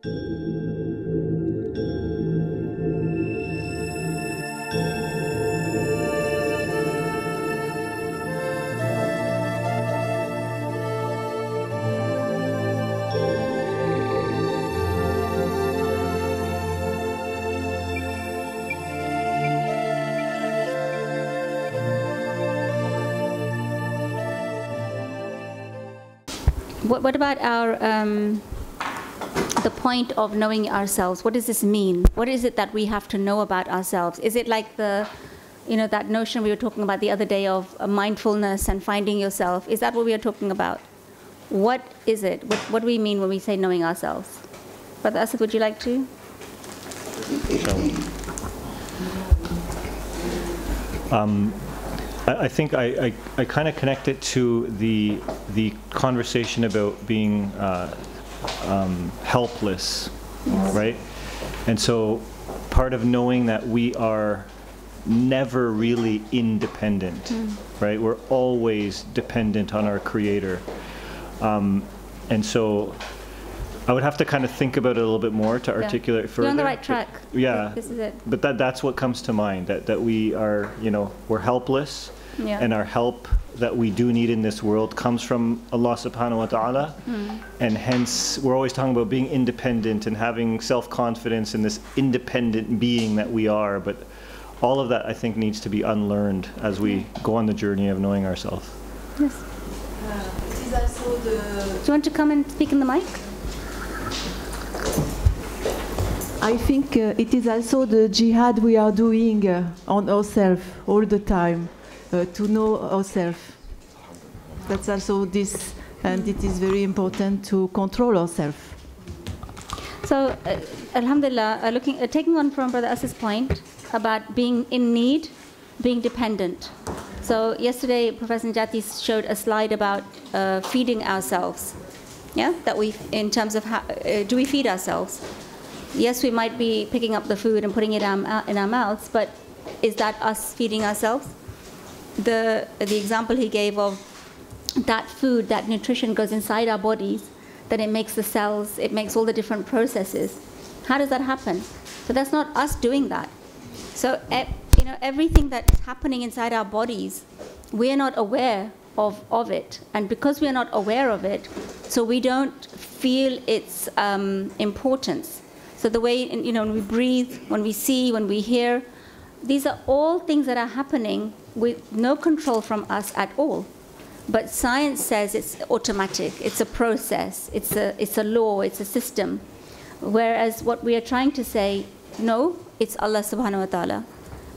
What about our the point of knowing ourselves? What does this mean? What is it that we have to know about ourselves? Is it like the, that notion we were talking about the other day of mindfulness and finding yourself? Is that what we are talking about? What is it? What do we mean when we say knowing ourselves? Brother Asad, would you like to? I think I kind of connect it to the conversation about being helpless, right? And so part of knowing that we are never really independent, right? We're always dependent on our Creator. And so I would have to kind of think about it a little bit more to articulate it further. You're on the right track. Yeah. This is it. But that's what comes to mind, that we are, we're helpless. Yeah. And our help that we do need in this world comes from Allah subhanahu wa ta'ala. And hence, we're always talking about being independent and having self-confidence in this independent being that we are. But all of that, I think, needs to be unlearned as we go on the journey of knowing ourselves. Yes. It is also the... Do you want to come and speak in the mic? I think it is also the jihad we are doing on ourselves all the time. To know ourselves. That's also this, and it is very important to control ourselves. So, alhamdulillah, taking on from Brother Asad's point about being in need, being dependent. So yesterday, Professor Najati showed a slide about feeding ourselves. Yeah, that in terms of how do we feed ourselves? Yes, we might be picking up the food and putting it in our mouths, but is that us feeding ourselves? The example he gave of that food, that nutrition goes inside our bodies, then it makes the cells, it makes all the different processes. How does that happen? So that's not us doing that. So everything that's happening inside our bodies, we are not aware of it. And because we are not aware of it, so we don't feel its importance. So the way, when we breathe, when we see, when we hear, these are all things that are happening with no control from us at all. But science says it's automatic, it's a process, it's a law, it's a system. Whereas what we are trying to say, no, it's Allah subhanahu wa ta'ala.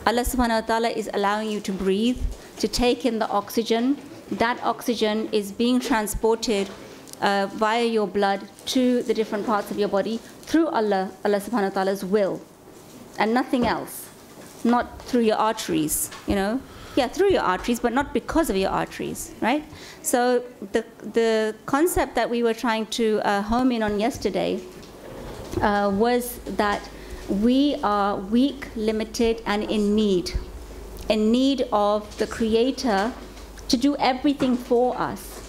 Allah subhanahu wa ta'ala is allowing you to breathe, to take in the oxygen. That oxygen is being transported via your blood to the different parts of your body through Allah subhanahu wa ta'ala's will, and nothing else. Not through your arteries, Yeah, through your arteries, but not because of your arteries, right? So the concept that we were trying to home in on yesterday was that we are weak, limited, and in need of the Creator to do everything for us.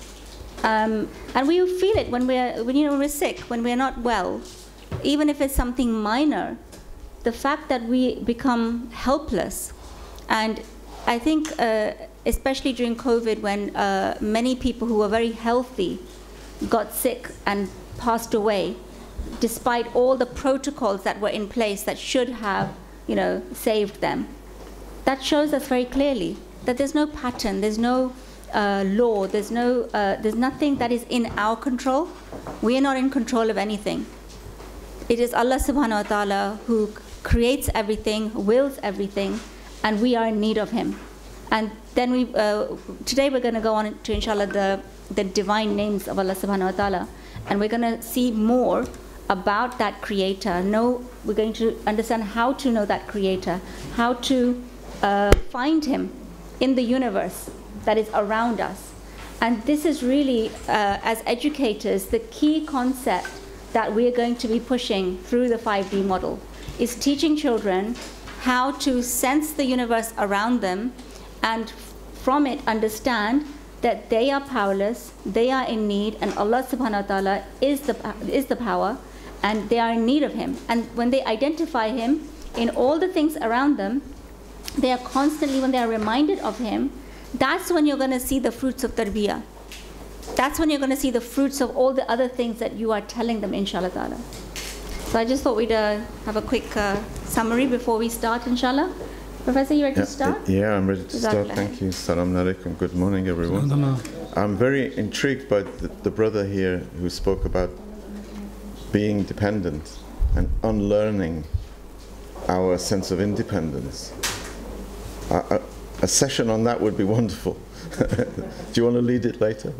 And we feel it when we're sick, when we're not well, even if it's something minor. The fact that we become helpless, and I think especially during COVID, when many people who were very healthy got sick and passed away, despite all the protocols that were in place that should have, saved them. That shows us very clearly that there's no pattern, there's no law, there's nothing that is in our control. We are not in control of anything. It is Allah subhanahu wa ta'ala who creates everything, wills everything, and we are in need of Him. And then today we're going to go on to, inshallah, the divine names of Allah subhanahu wa ta'ala, and we're going to see more about that Creator. We're going to understand how to know that Creator, how to find Him in the universe that is around us. And this is really, as educators, the key concept that we're going to be pushing through the 5D model, is teaching children how to sense the universe around them, and from it understand that they are powerless, they are in need, and Allah subhanahu wa ta'ala is the power, and they are in need of him. And when they identify him in all the things around them, they are constantly, when they are reminded of him, that's when you're going to see the fruits of tarbiyah. That's when you're going to see the fruits of all the other things that you are telling them, inshallah ta'ala. So I just thought we'd have a quick summary before we start, inshallah. Professor, you ready to start? Yeah, I'm ready to start. Thank you. Assalamu alaikum. Good morning, everyone. I'm very intrigued by the brother here who spoke about being dependent and unlearning our sense of independence. A session on that would be wonderful. Do you want to lead it later?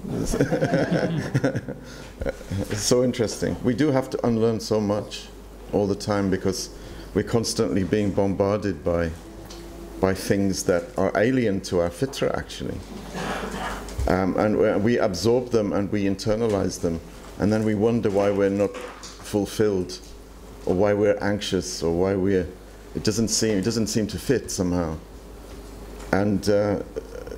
It's so interesting. We do have to unlearn so much all the time because we're constantly being bombarded by things that are alien to our fitra, actually. And we absorb them and we internalize them, and then we wonder why we're not fulfilled, or why we're anxious, or why it doesn't seem to fit somehow. And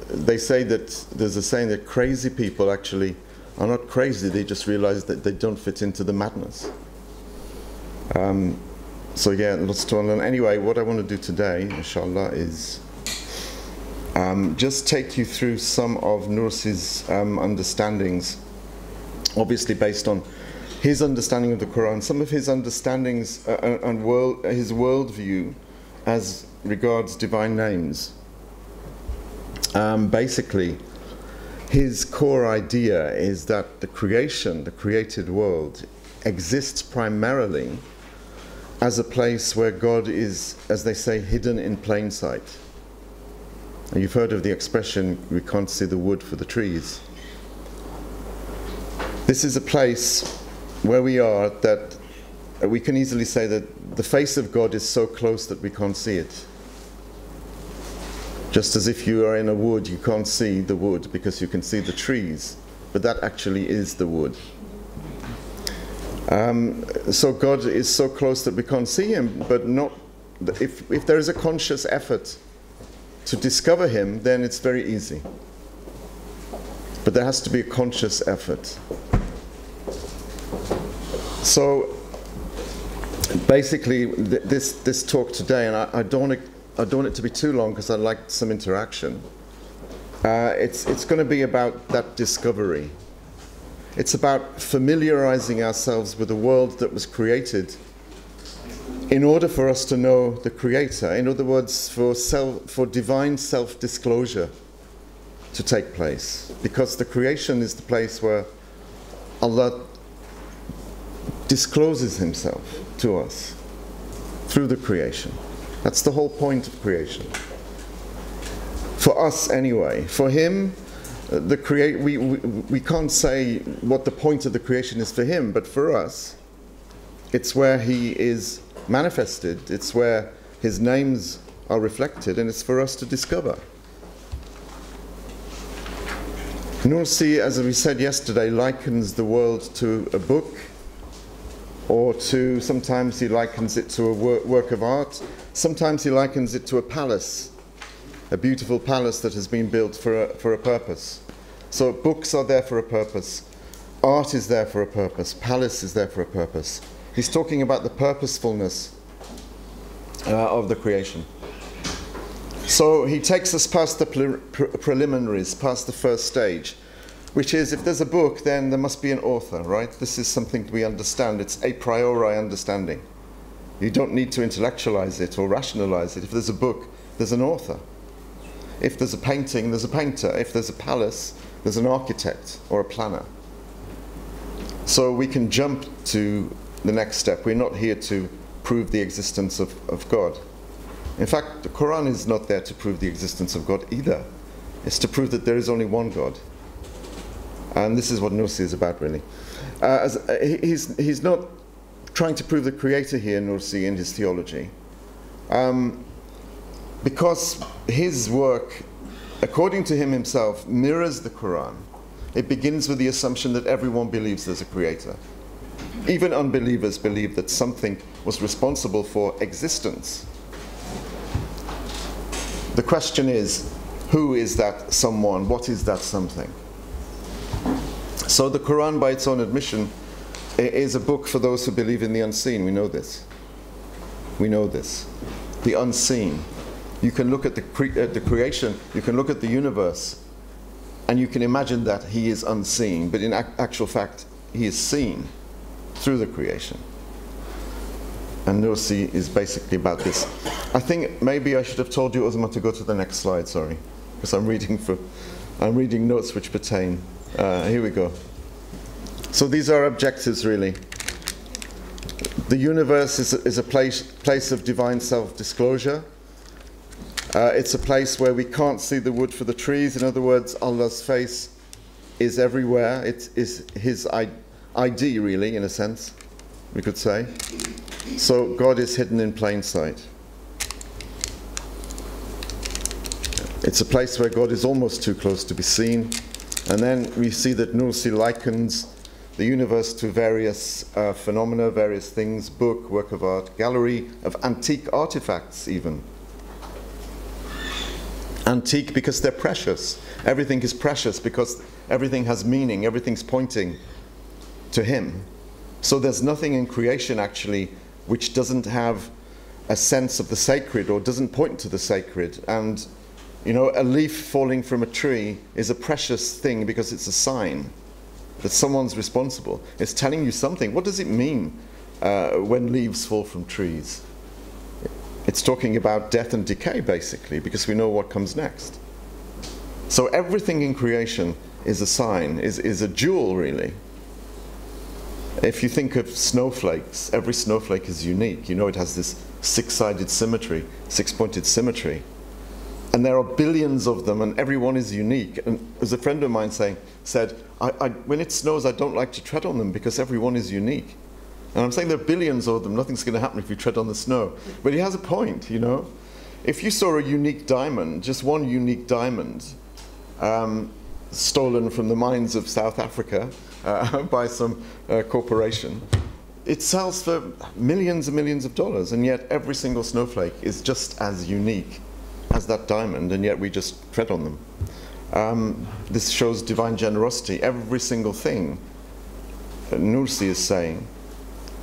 they say that there's a saying that crazy people actually are not crazy, they just realize that they don't fit into the madness. So yeah, lots to unlearn. Anyway, what I want to do today, inshallah, is just take you through some of Nursi's understandings, obviously based on his understanding of the Quran, some of his understandings and his worldview as regards divine names. Basically, his core idea is that the creation, the created world, exists primarily as a place where God is, as they say, hidden in plain sight. And you've heard of the expression, we can't see the wood for the trees. This is a place where we are that we can easily say that the face of God is so close that we can't see it. Just as if you are in a wood, you can't see the wood because you can see the trees, but that actually is the wood. So God is so close that we can't see him, but not. If there is a conscious effort to discover him, then it's very easy. But there has to be a conscious effort. So basically, this talk today, and I don't want it to be too long because I'd like some interaction. It's going to be about that discovery. It's about familiarizing ourselves with a world that was created in order for us to know the Creator. In other words, for divine self-disclosure to take place. Because the creation is the place where Allah discloses himself to us through the creation. That's the whole point of creation. For us anyway. For him, we can't say what the point of the creation is for him, but for us, it's where he is manifested, it's where his names are reflected, and it's for us to discover. Nursi, as we said yesterday, likens the world to a book, or to, sometimes he likens it to a work of art, sometimes he likens it to a palace, a beautiful palace that has been built for a purpose. So books are there for a purpose, art is there for a purpose, palace is there for a purpose. He's talking about the purposefulness of the creation. So he takes us past the preliminaries, past the first stage, which is, if there's a book, then there must be an author, right? This is something we understand. It's a priori understanding. You don't need to intellectualize it or rationalize it. If there's a book, there's an author. If there's a painting, there's a painter. If there's a palace, there's an architect or a planner. So we can jump to the next step. We're not here to prove the existence of God. In fact, the Quran is not there to prove the existence of God either. It's to prove that there is only one God. And this is what Nursi is about, really. He's not trying to prove the Creator here, Nursi, in his theology. Because his work, according to him himself, mirrors the Quran. It begins with the assumption that everyone believes there's a Creator. Even unbelievers believe that something was responsible for existence. The question is, who is that someone? What is that something? So the Quran, by its own admission, is a book for those who believe in the unseen. We know this. We know this. The unseen. You can look at the creation, you can look at the universe, and you can imagine that he is unseen, but in actual fact, he is seen through the creation. And Nursi is basically about this. I think maybe I should have told you, Uzma, to go to the next slide, sorry, because I'm reading notes which pertain. Here we go. So these are objectives, really. The universe is a place of divine self-disclosure. It's a place where we can't see the wood for the trees. In other words, Allah's face is everywhere. It is his ID, really, in a sense, we could say. So God is hidden in plain sight. It's a place where God is almost too close to be seen. And then we see that Nursi likens the universe to various phenomena, various things, book, work of art, gallery of antique artifacts even. Antique because they're precious. Everything is precious because everything has meaning, everything's pointing to him. So there's nothing in creation actually which doesn't have a sense of the sacred or doesn't point to the sacred. And you know, a leaf falling from a tree is a precious thing because it's a sign that someone's responsible. It's telling you something. What does it mean when leaves fall from trees? It's talking about death and decay, basically, because we know what comes next. So everything in creation is a sign, is a jewel, really. If you think of snowflakes, every snowflake is unique. You know, it has this six-sided symmetry, six-pointed symmetry. And there are billions of them, and every one is unique. And as a friend of mine said, when it snows, I don't like to tread on them because every one is unique. And I'm saying there are billions of them. Nothing's going to happen if you tread on the snow. But he has a point, you know. If you saw a unique diamond, just one unique diamond, stolen from the mines of South Africa by some corporation, it sells for millions and millions of dollars. And yet every single snowflake is just as unique as that diamond, and yet we just tread on them. This shows divine generosity. Every single thing, Nursi is saying,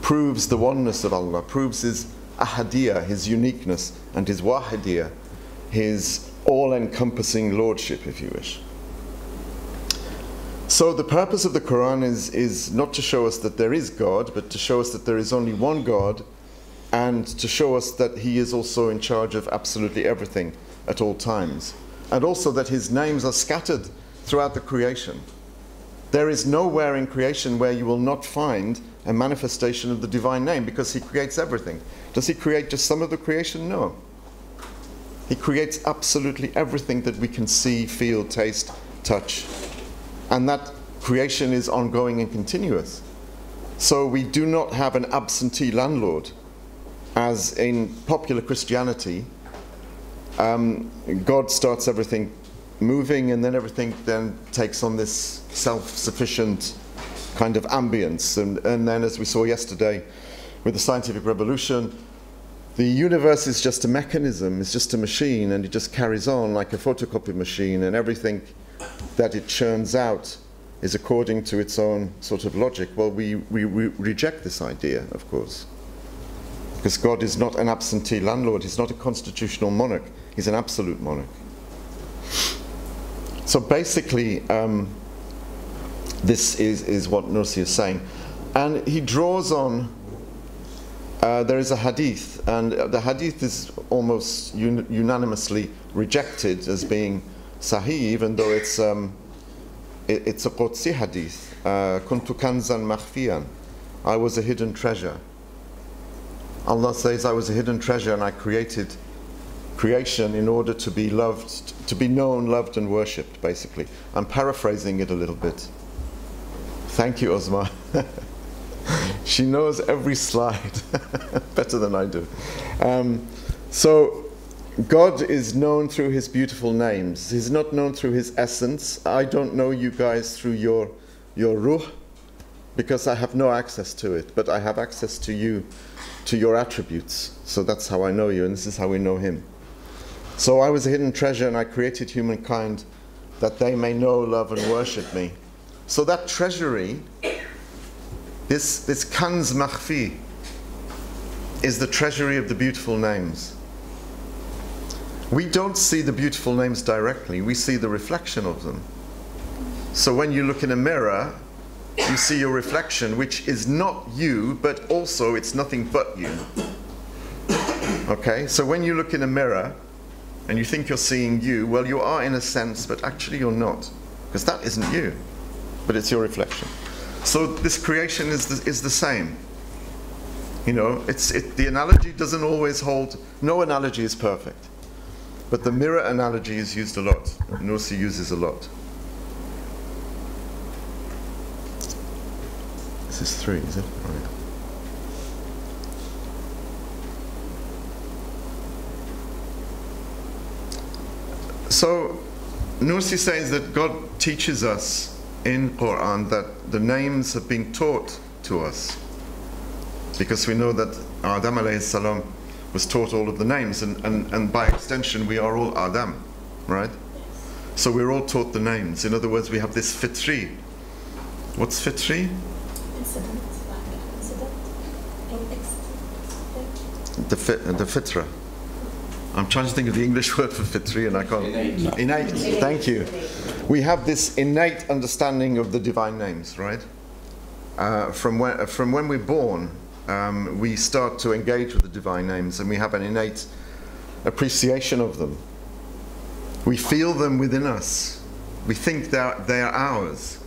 proves the oneness of Allah, proves his ahadiyah, his uniqueness, and his wahidiyah, his all-encompassing lordship, if you wish. So the purpose of the Quran is not to show us that there is God, but to show us that there is only one God, and to show us that he is also in charge of absolutely everything at all times. And also that his names are scattered throughout the creation. There is nowhere in creation where you will not find a manifestation of the divine name, because he creates everything. Does he create just some of the creation? No. He creates absolutely everything that we can see, feel, taste, touch. And that creation is ongoing and continuous. So we do not have an absentee landlord, as in popular Christianity. God starts everything moving, and then everything then takes on this self-sufficient kind of ambience. And then, as we saw yesterday with the scientific revolution, the universe is just a mechanism, it's just a machine, and it just carries on like a photocopy machine, and everything that it churns out is according to its own sort of logic. Well, we reject this idea, of course, because God is not an absentee landlord, he's not a constitutional monarch, he's an absolute monarch. So basically, this is what Nursi is saying. And he draws on, there is a hadith, and the hadith is almost unanimously rejected as being sahih, even though it's a Qudsi hadith. Kuntu kanzan makhfiyan. I was a hidden treasure. Allah says, I was a hidden treasure, and I created creation in order to be loved, to be known, loved, and worshipped, basically. I'm paraphrasing it a little bit. Thank you, Uzma. She knows every slide better than I do. So God is known through his beautiful names. He's not known through his essence. I don't know you guys through your ruh, because I have no access to it, but I have access to you, to your attributes. So that's how I know you, and this is how we know him. So I was a hidden treasure, and I created humankind that they may know, love, and worship me. So that treasury, This Kanz Makhfi is the treasury of the beautiful names. We don't see the beautiful names directly, we see the reflection of them. So when you look in a mirror, you see your reflection, which is not you, but also it's nothing but you. Okay, so when you look in a mirror and you think you're seeing you, well, you are in a sense, but actually you're not, because that isn't you, but it's your reflection. So this creation is the same. You know, the analogy doesn't always hold. No analogy is perfect, but the mirror analogy is used a lot. Nursi uses a lot. This is 3, is it? Oh, yeah. So Nursi says that God teaches us in Quran that the names have been taught to us, because we know that Adam alayhi salam was taught all of the names, and by extension we are all Adam, right? So we're all taught the names. In other words, we have this fitri. What's fitri? The fitra. I'm trying to think of the English word for fitri and I can't. Innate. Thank you. We have this innate understanding of the divine names, right? From when we're born, we start to engage with the divine names, and we have an innate appreciation of them. We feel them within us. We think they are ours,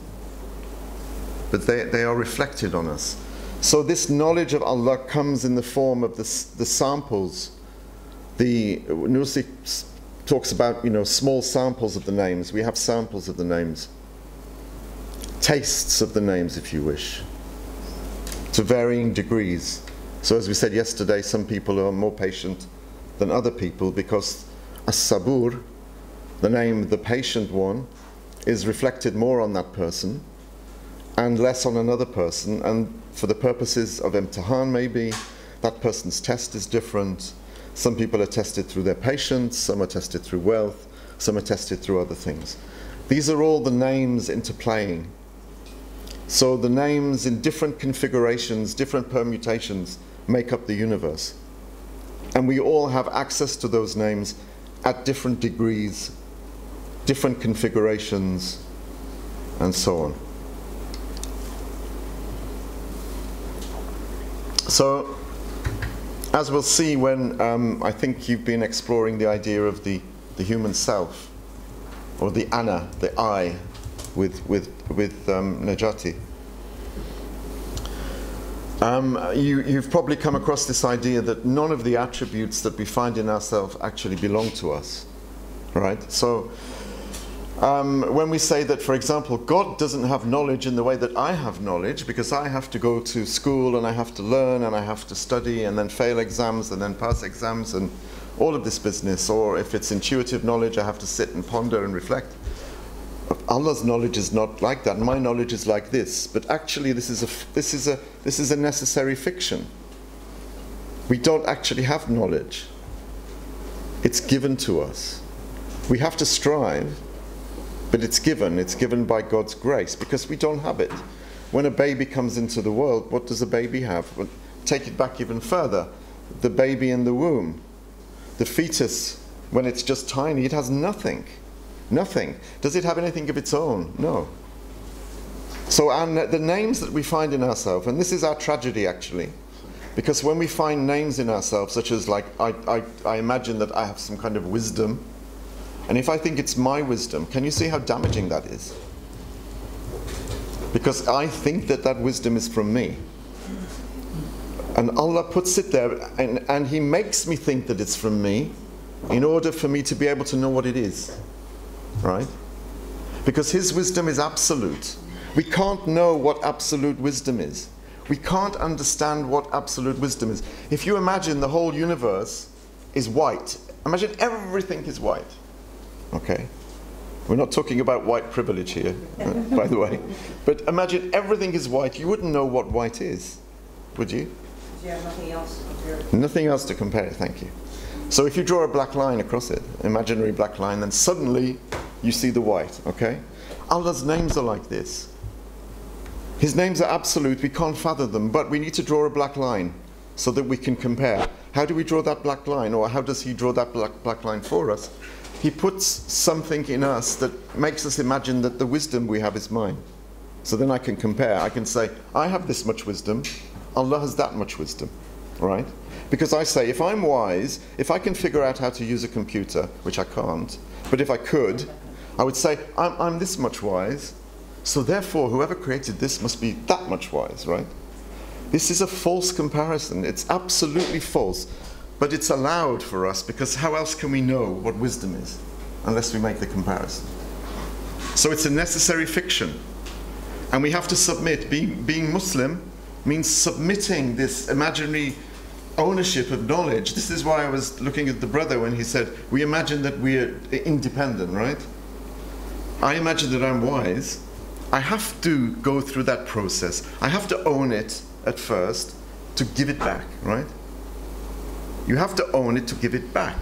but they are reflected on us. So this knowledge of Allah comes in the form of the samples. The Nursi talks about, you know, small samples of the names. We have samples of the names, tastes of the names, if you wish, to varying degrees. So as we said yesterday, some people are more patient than other people, because as-sabur, the name, the patient one, is reflected more on that person and less on another person, and for the purposes of imtihan, maybe that person's test is different. Some people are tested through their patience, some are tested through wealth, some are tested through other things. These are all the names interplaying. So the names in different configurations, different permutations, make up the universe. And we all have access to those names at different degrees, different configurations, and so on. So, as we'll see when I think you've been exploring the idea of the human self, or the ana, the I, with Najati. You've probably come across this idea that none of the attributes that we find in ourselves actually belong to us, right? So when we say that, for example, God doesn't have knowledge in the way that I have knowledge, because I have to go to school and I have to learn and I have to study and then fail exams and then pass exams and all of this business, or if it's intuitive knowledge, I have to sit and ponder and reflect. Allah's knowledge is not like that. My knowledge is like this, but actually this is a necessary fiction. We don't actually have knowledge. It's given to us. We have to strive, but it's given by God's grace, because we don't have it. When a baby comes into the world, what does a baby have? Well, take it back even further. The baby in the womb, the fetus, when it's just tiny, it has nothing. Nothing. Does it have anything of its own? No. So the names that we find in ourselves, and this is our tragedy actually, because when we find names in ourselves, such as like, I imagine that I have some kind of wisdom, and if I think it's my wisdom, can you see how damaging that is? Because I think that that wisdom is from me. And Allah puts it there, and He makes me think that it's from me in order for me to be able to know what it is. Right? Because His wisdom is absolute. We can't know what absolute wisdom is. We can't understand what absolute wisdom is. If you imagine the whole universe is white, imagine everything is white. Okay? We're not talking about white privilege here, by the way. But imagine everything is white. You wouldn't know what white is, would you? You have nothing else to compare it. Nothing else to compare it, thank you. So if you draw a black line across it, imaginary black line, then suddenly you see the white, okay? Allah's names are like this. His names are absolute, we can't fathom them, but we need to draw a black line so that we can compare. How do we draw that black line, or how does he draw that black line for us? He puts something in us that makes us imagine that the wisdom we have is mine. So then I can compare. I can say, I have this much wisdom, Allah has that much wisdom, right? Because I say, if I'm wise, if I can figure out how to use a computer, which I can't, but if I could, I would say, I'm this much wise, so therefore whoever created this must be that much wise, right? This is a false comparison. It's absolutely false. But it's allowed for us, because how else can we know what wisdom is unless we make the comparison? So it's a necessary fiction. And we have to submit. Being Muslim means submitting this imaginary ownership of knowledge. This is why I was looking at the brother when he said, we imagine that we are independent, right? I imagine that I'm wise. I have to go through that process. I have to own it at first to give it back, right? You have to own it to give it back.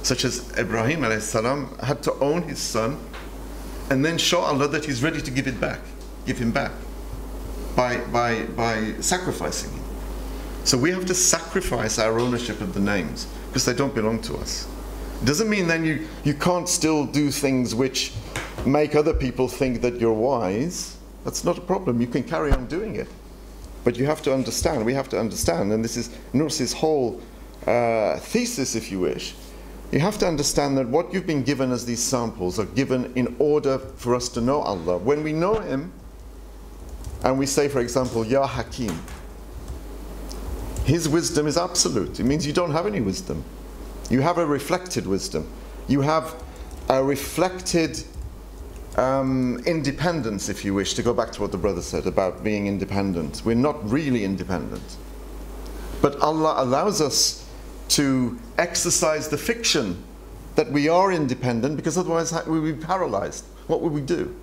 Such as Ibrahim alayhi salam had to own his son and then show Allah that he's ready to give it back, give him back by sacrificing him. So we have to sacrifice our ownership of the names because they don't belong to us. It doesn't mean then you can't still do things which make other people think that you're wise. That's not a problem. You can carry on doing it. But you have to understand, we have to understand, and this is Nursi's whole thesis, if you wish. You have to understand that what you've been given as these samples are given in order for us to know Allah. When we know Him, and we say, for example, Ya Hakim, His wisdom is absolute. It means you don't have any wisdom. You have a reflected wisdom. You have a reflected independence, if you wish, to go back to what the brother said about being independent. We're not really independent. But Allah allows us to exercise the fiction that we are independent, because otherwise we would be paralyzed. What would we do?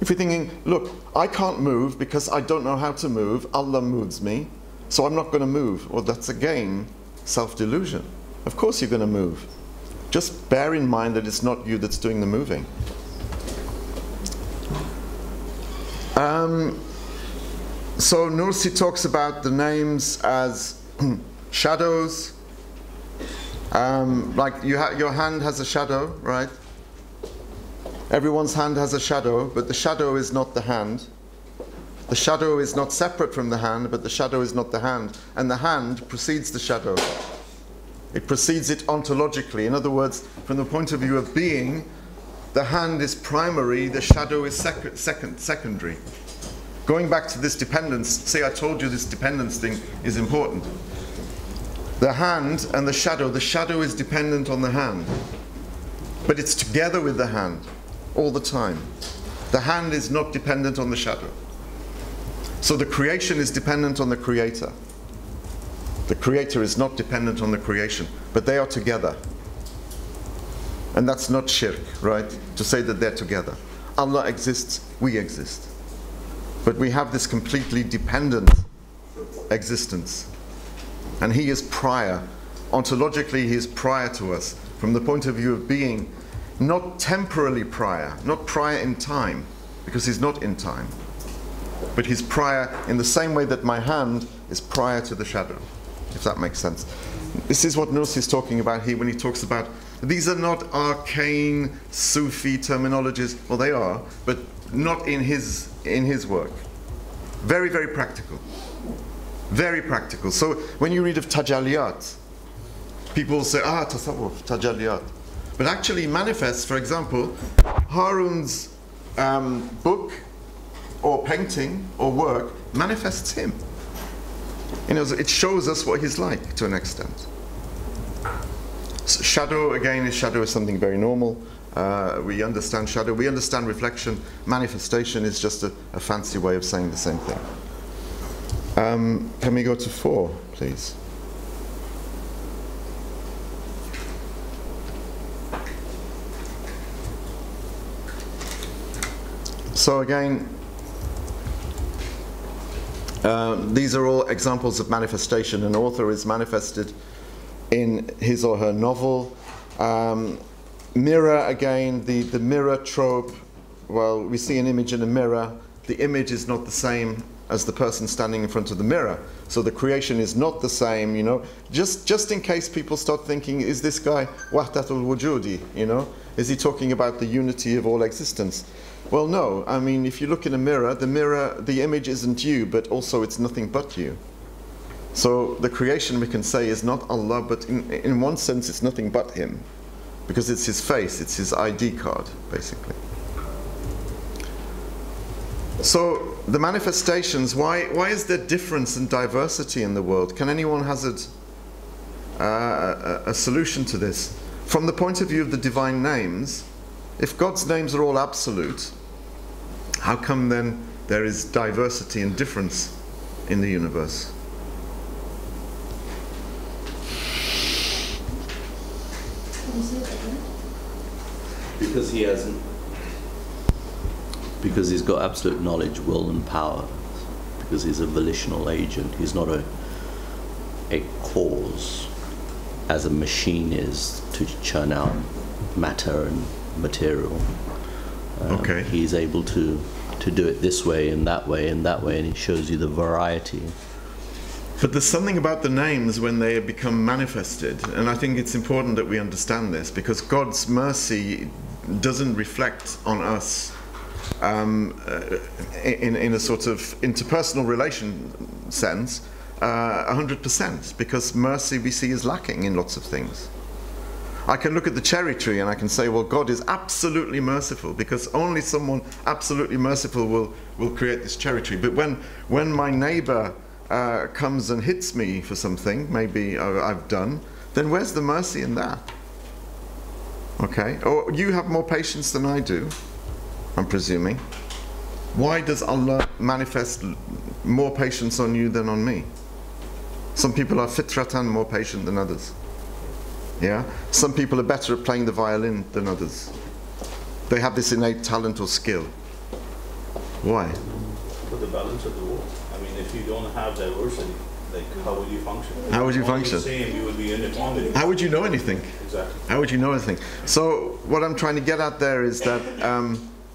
If you're thinking, look, I can't move because I don't know how to move, Allah moves me, so I'm not going to move. Well, that's again self-delusion. Of course you're going to move. Just bear in mind that it's not you that's doing the moving. So Nursi talks about the names as shadows. Like your hand has a shadow, right? Everyone's hand has a shadow, but the shadow is not the hand. The shadow is not separate from the hand, but the shadow is not the hand. And the hand precedes the shadow. It precedes it ontologically. In other words, from the point of view of being, the hand is primary, the shadow is secondary. Going back to this dependence, see, I told you this dependence thing is important. The hand and the shadow is dependent on the hand, but it's together with the hand all the time. The hand is not dependent on the shadow. So the creation is dependent on the creator. The creator is not dependent on the creation, but they are together. And that's not shirk, right? To say that they're together. Allah exists, we exist. But we have this completely dependent existence. And He is prior. Ontologically, He is prior to us. From the point of view of being, not temporally prior, not prior in time, because He's not in time. But He's prior in the same way that my hand is prior to the shadow, if that makes sense. This is what Nursi is talking about here when he talks about, these are not arcane Sufi terminologies. Well, they are, but not in his work. Very, very practical. Very practical. So when you read of tajalliyat, people say, tasawwuf, tajalliyat. But actually manifests, for example, Harun's book or painting or work manifests him. You know, it shows us what he's like to an extent. So shadow, again, shadow is something very normal. We understand shadow, we understand reflection. Manifestation is just a fancy way of saying the same thing. Can we go to 4, please? So again, these are all examples of manifestation. An author is manifested in his or her novel. Mirror, again, the mirror trope. Well, we see an image in a mirror. the image is not the same as the person standing in front of the mirror. So the creation is not the same, you know. Just in case people start thinking, is this guy wahdatul wujudi, you know? Is he talking about the unity of all existence? Well, no. I mean, if you look in a mirror, the image isn't you, but also it's nothing but you. So the creation, we can say, is not Allah, but in one sense it's nothing but Him, because it's His face, it's His ID card, basically. So the manifestations, why is there difference and diversity in the world? Can anyone hazard a solution to this? From the point of view of the divine names, if God's names are all absolute, how come then there is diversity and difference in the universe? Because he hasn't. Because he's got absolute knowledge, will and power. Because he's a volitional agent. He's not a cause, as a machine is to churn out matter and material. Okay. He's able to do it this way and that way and that way, and he shows you the variety. But there's something about the names when they become manifested, and I think it's important that we understand this, because God's mercy doesn't reflect on us in a sort of interpersonal relation sense 100%, because mercy we see is lacking in lots of things. I can look at the cherry tree and I can say, well, God is absolutely merciful, because only someone absolutely merciful will create this cherry tree. But when my neighbor comes and hits me for something maybe I've done, then where's the mercy in that? Okay, or you have more patience than I do, I'm presuming. Why does Allah manifest more patience on you than on me? Some people are fitratan more patient than others. Yeah? Some people are better at playing the violin than others. They have this innate talent or skill. Why? For the balance of the world. I mean, if you don't have diversity, like, how would you function? How would you function? The same, you would be uniformity. How would you know anything? Exactly. How would you know anything? So what I'm trying to get at there is that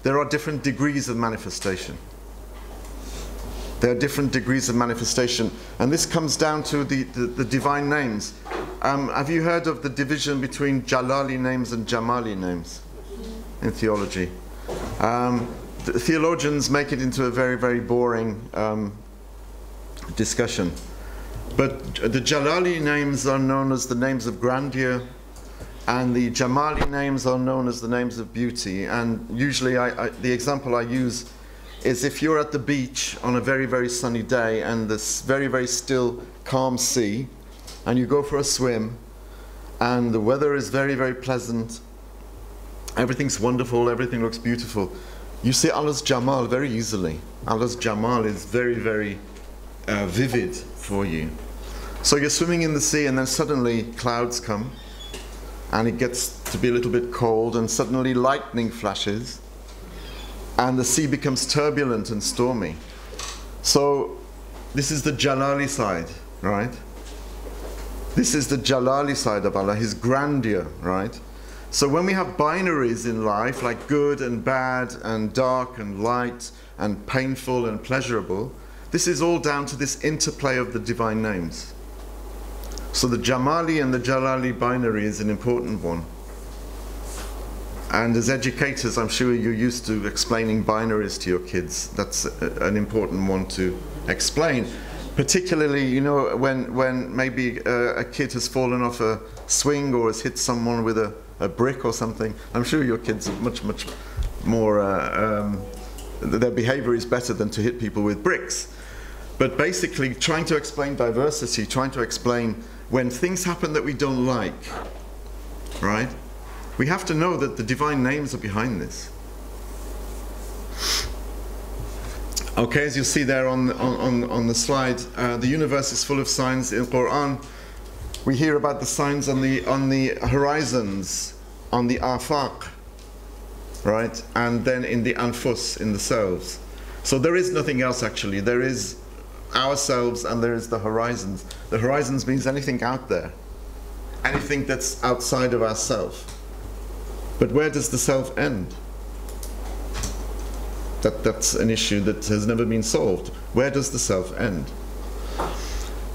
there are different degrees of manifestation. There are different degrees of manifestation, and this comes down to the divine names. Have you heard of the division between Jalali names and Jamali names in theology? The theologians make it into a very, very boring discussion. But the Jalali names are known as the names of grandeur, and the Jamali names are known as the names of beauty. And usually the example I use is if you're at the beach on a very, very sunny day and this very, very still, calm sea, and you go for a swim, and the weather is very, very pleasant, everything's wonderful, everything looks beautiful, you see Allah's Jamal very easily. Allah's Jamal is very, very vivid for you. So you're swimming in the sea, and then suddenly clouds come, and it gets to be a little bit cold, and suddenly lightning flashes, and the sea becomes turbulent and stormy. So this is the Jalali side, right? This is the Jalali side of Allah, His grandeur, right? So when we have binaries in life, like good and bad, and dark and light, and painful and pleasurable, this is all down to this interplay of the divine names. So the Jamali and the Jalali binary is an important one. And as educators, I'm sure you're used to explaining binaries to your kids. That's an important one to explain. Particularly, you know, when maybe a kid has fallen off a swing or has hit someone with a brick or something. I'm sure your kids are much, much more, their behavior is better than to hit people with bricks. But basically, trying to explain diversity, trying to explain when things happen that we don't like, right? We have to know that the divine names are behind this. Okay, as you see there on the slide, the universe is full of signs. In Quran, we hear about the signs on the horizons, on the afaq, right? And then in the anfus, in the selves. So there is nothing else actually. There is ourselves and there is the horizons. The horizons means anything out there, anything that's outside of ourselves. But where does the self end? That's an issue that has never been solved. Where does the self end?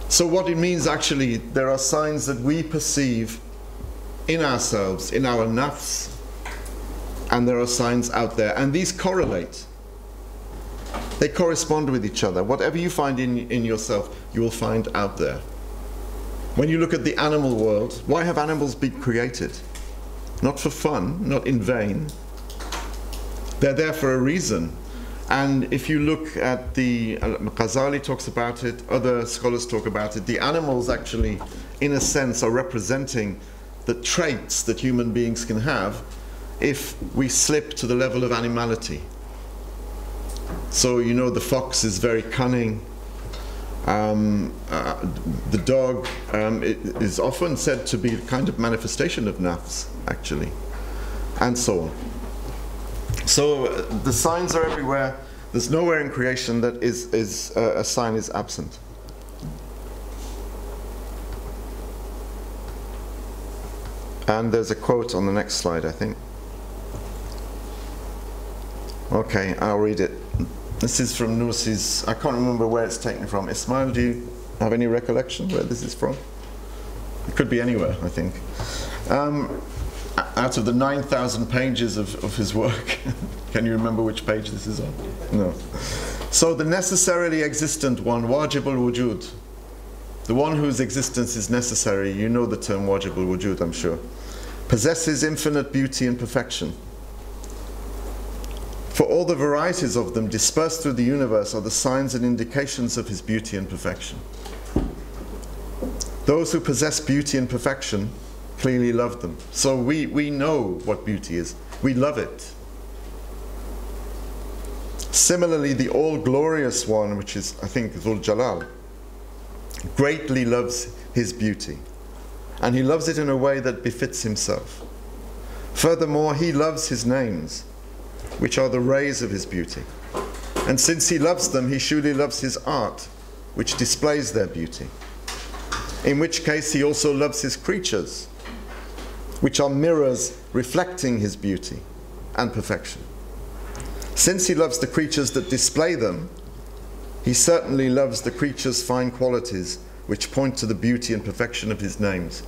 So what it means actually, there are signs that we perceive in ourselves, in our nafs, and there are signs out there, and these correlate. They correspond with each other. Whatever you find in yourself, you will find out there. When you look at the animal world, why have animals been created? Not for fun, not in vain. They're there for a reason. And if you look at the, Ghazali talks about it, other scholars talk about it, the animals actually, in a sense, are representing the traits that human beings can have if we slip to the level of animality. So, you know, the fox is very cunning. The dog is often said to be a kind of manifestation of nafs, actually, and so on. So the signs are everywhere. There's nowhere in creation that a sign is absent. And there's a quote on the next slide, I think. Okay, I'll read it. This is from Nursi's, I can't remember where it's taken from. Ismail, do you have any recollection where this is from? It could be anywhere, I think. Out of the 9,000 pages of his work, can you remember which page this is on? No. So the necessarily existent one, wajib al-wujud, the one whose existence is necessary, you know the term wajib al-wujud, I'm sure, possesses infinite beauty and perfection. For all the varieties of them dispersed through the universe are the signs and indications of his beauty and perfection. Those who possess beauty and perfection clearly love them. So we know what beauty is. We love it. Similarly, the all-glorious one, which is, I think, Dhul Jalal, greatly loves his beauty. And he loves it in a way that befits himself. Furthermore, he loves his names, which are the rays of his beauty. And since he loves them, he surely loves his art, which displays their beauty. In which case he also loves his creatures, which are mirrors reflecting his beauty and perfection. Since he loves the creatures that display them, he certainly loves the creatures' fine qualities, which point to the beauty and perfection of his names.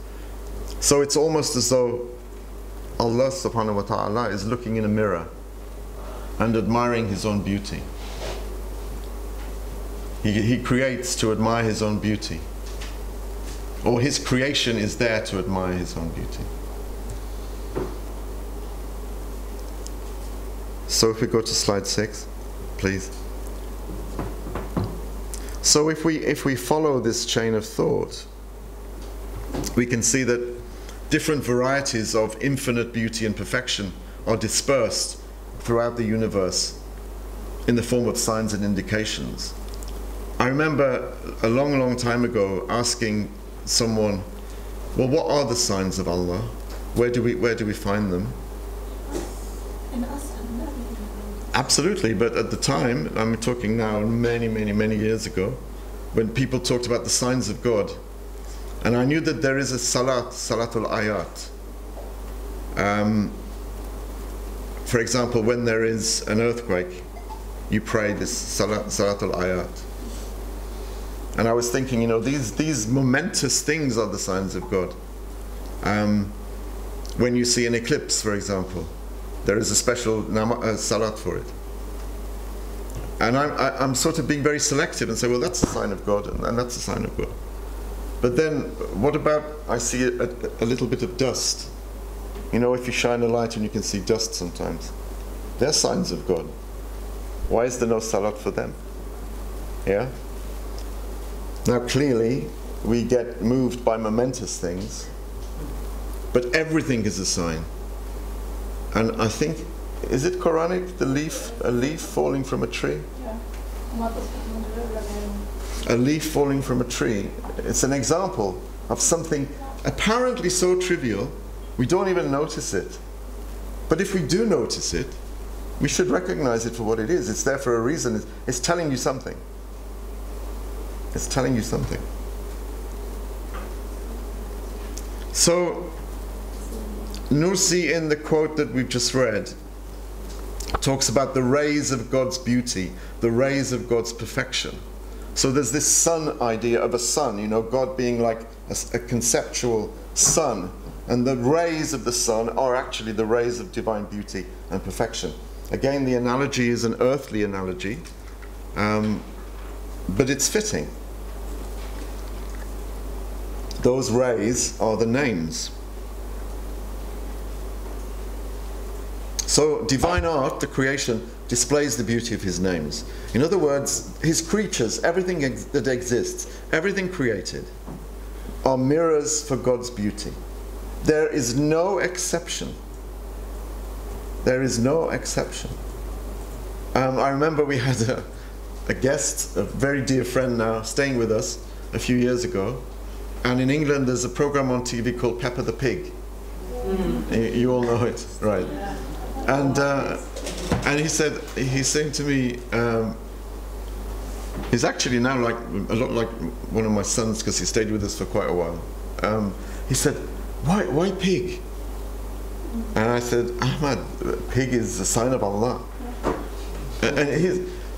So it's almost as though Allah subhanahu wa ta'ala is looking in a mirror and admiring his own beauty. He creates to admire his own beauty. Or his creation is there to admire his own beauty. So if we go to slide 6, please. So if we follow this chain of thought, we can see that different varieties of infinite beauty and perfection are dispersed throughout the universe in the form of signs and indications. I remember a long, long time ago asking someone, well, what are the signs of Allah? Where do we find them? Absolutely, but at the time, I'm talking now many, many, many years ago, when people talked about the signs of God, and I knew that there is a salatul ayat. For example, when there is an earthquake, you pray this salatul ayat. And I was thinking, you know, these momentous things are the signs of God. When you see an eclipse, for example, there is a special salat for it. And I'm sort of being very selective and say, well, that's a sign of God, and that's a sign of God. But then, what about, I see a little bit of dust. You know, if you shine a light and you can see dust sometimes. They're signs of God. Why is there no salat for them? Yeah? Now clearly, we get moved by momentous things, but everything is a sign. And I think, is it Quranic, a leaf falling from a tree? Yeah. A leaf falling from a tree. It's an example of something apparently so trivial, we don't even notice it. But if we do notice it, we should recognize it for what it is. It's there for a reason. It's telling you something. It's telling you something. So, Nursi, in the quote that we've just read, talks about the rays of God's beauty, the rays of God's perfection. So there's this sun idea of a sun, you know, God being like a conceptual sun, and the rays of the sun are actually the rays of divine beauty and perfection. Again, the analogy is an earthly analogy, but it's fitting. Those rays are the names. So divine art, the creation, displays the beauty of his names. In other words, his creatures, everything that exists, everything created, are mirrors for God's beauty. There is no exception. There is no exception. I remember we had a guest, a very dear friend now, staying with us a few years ago. And in England, there's a program on TV called Peppa the Pig. You all know it, right? And he's saying to me, he's actually now like a lot like one of my sons because he stayed with us for quite a while. He said, "Why pig?" And I said, "Ahmad, pig is a sign of Allah." And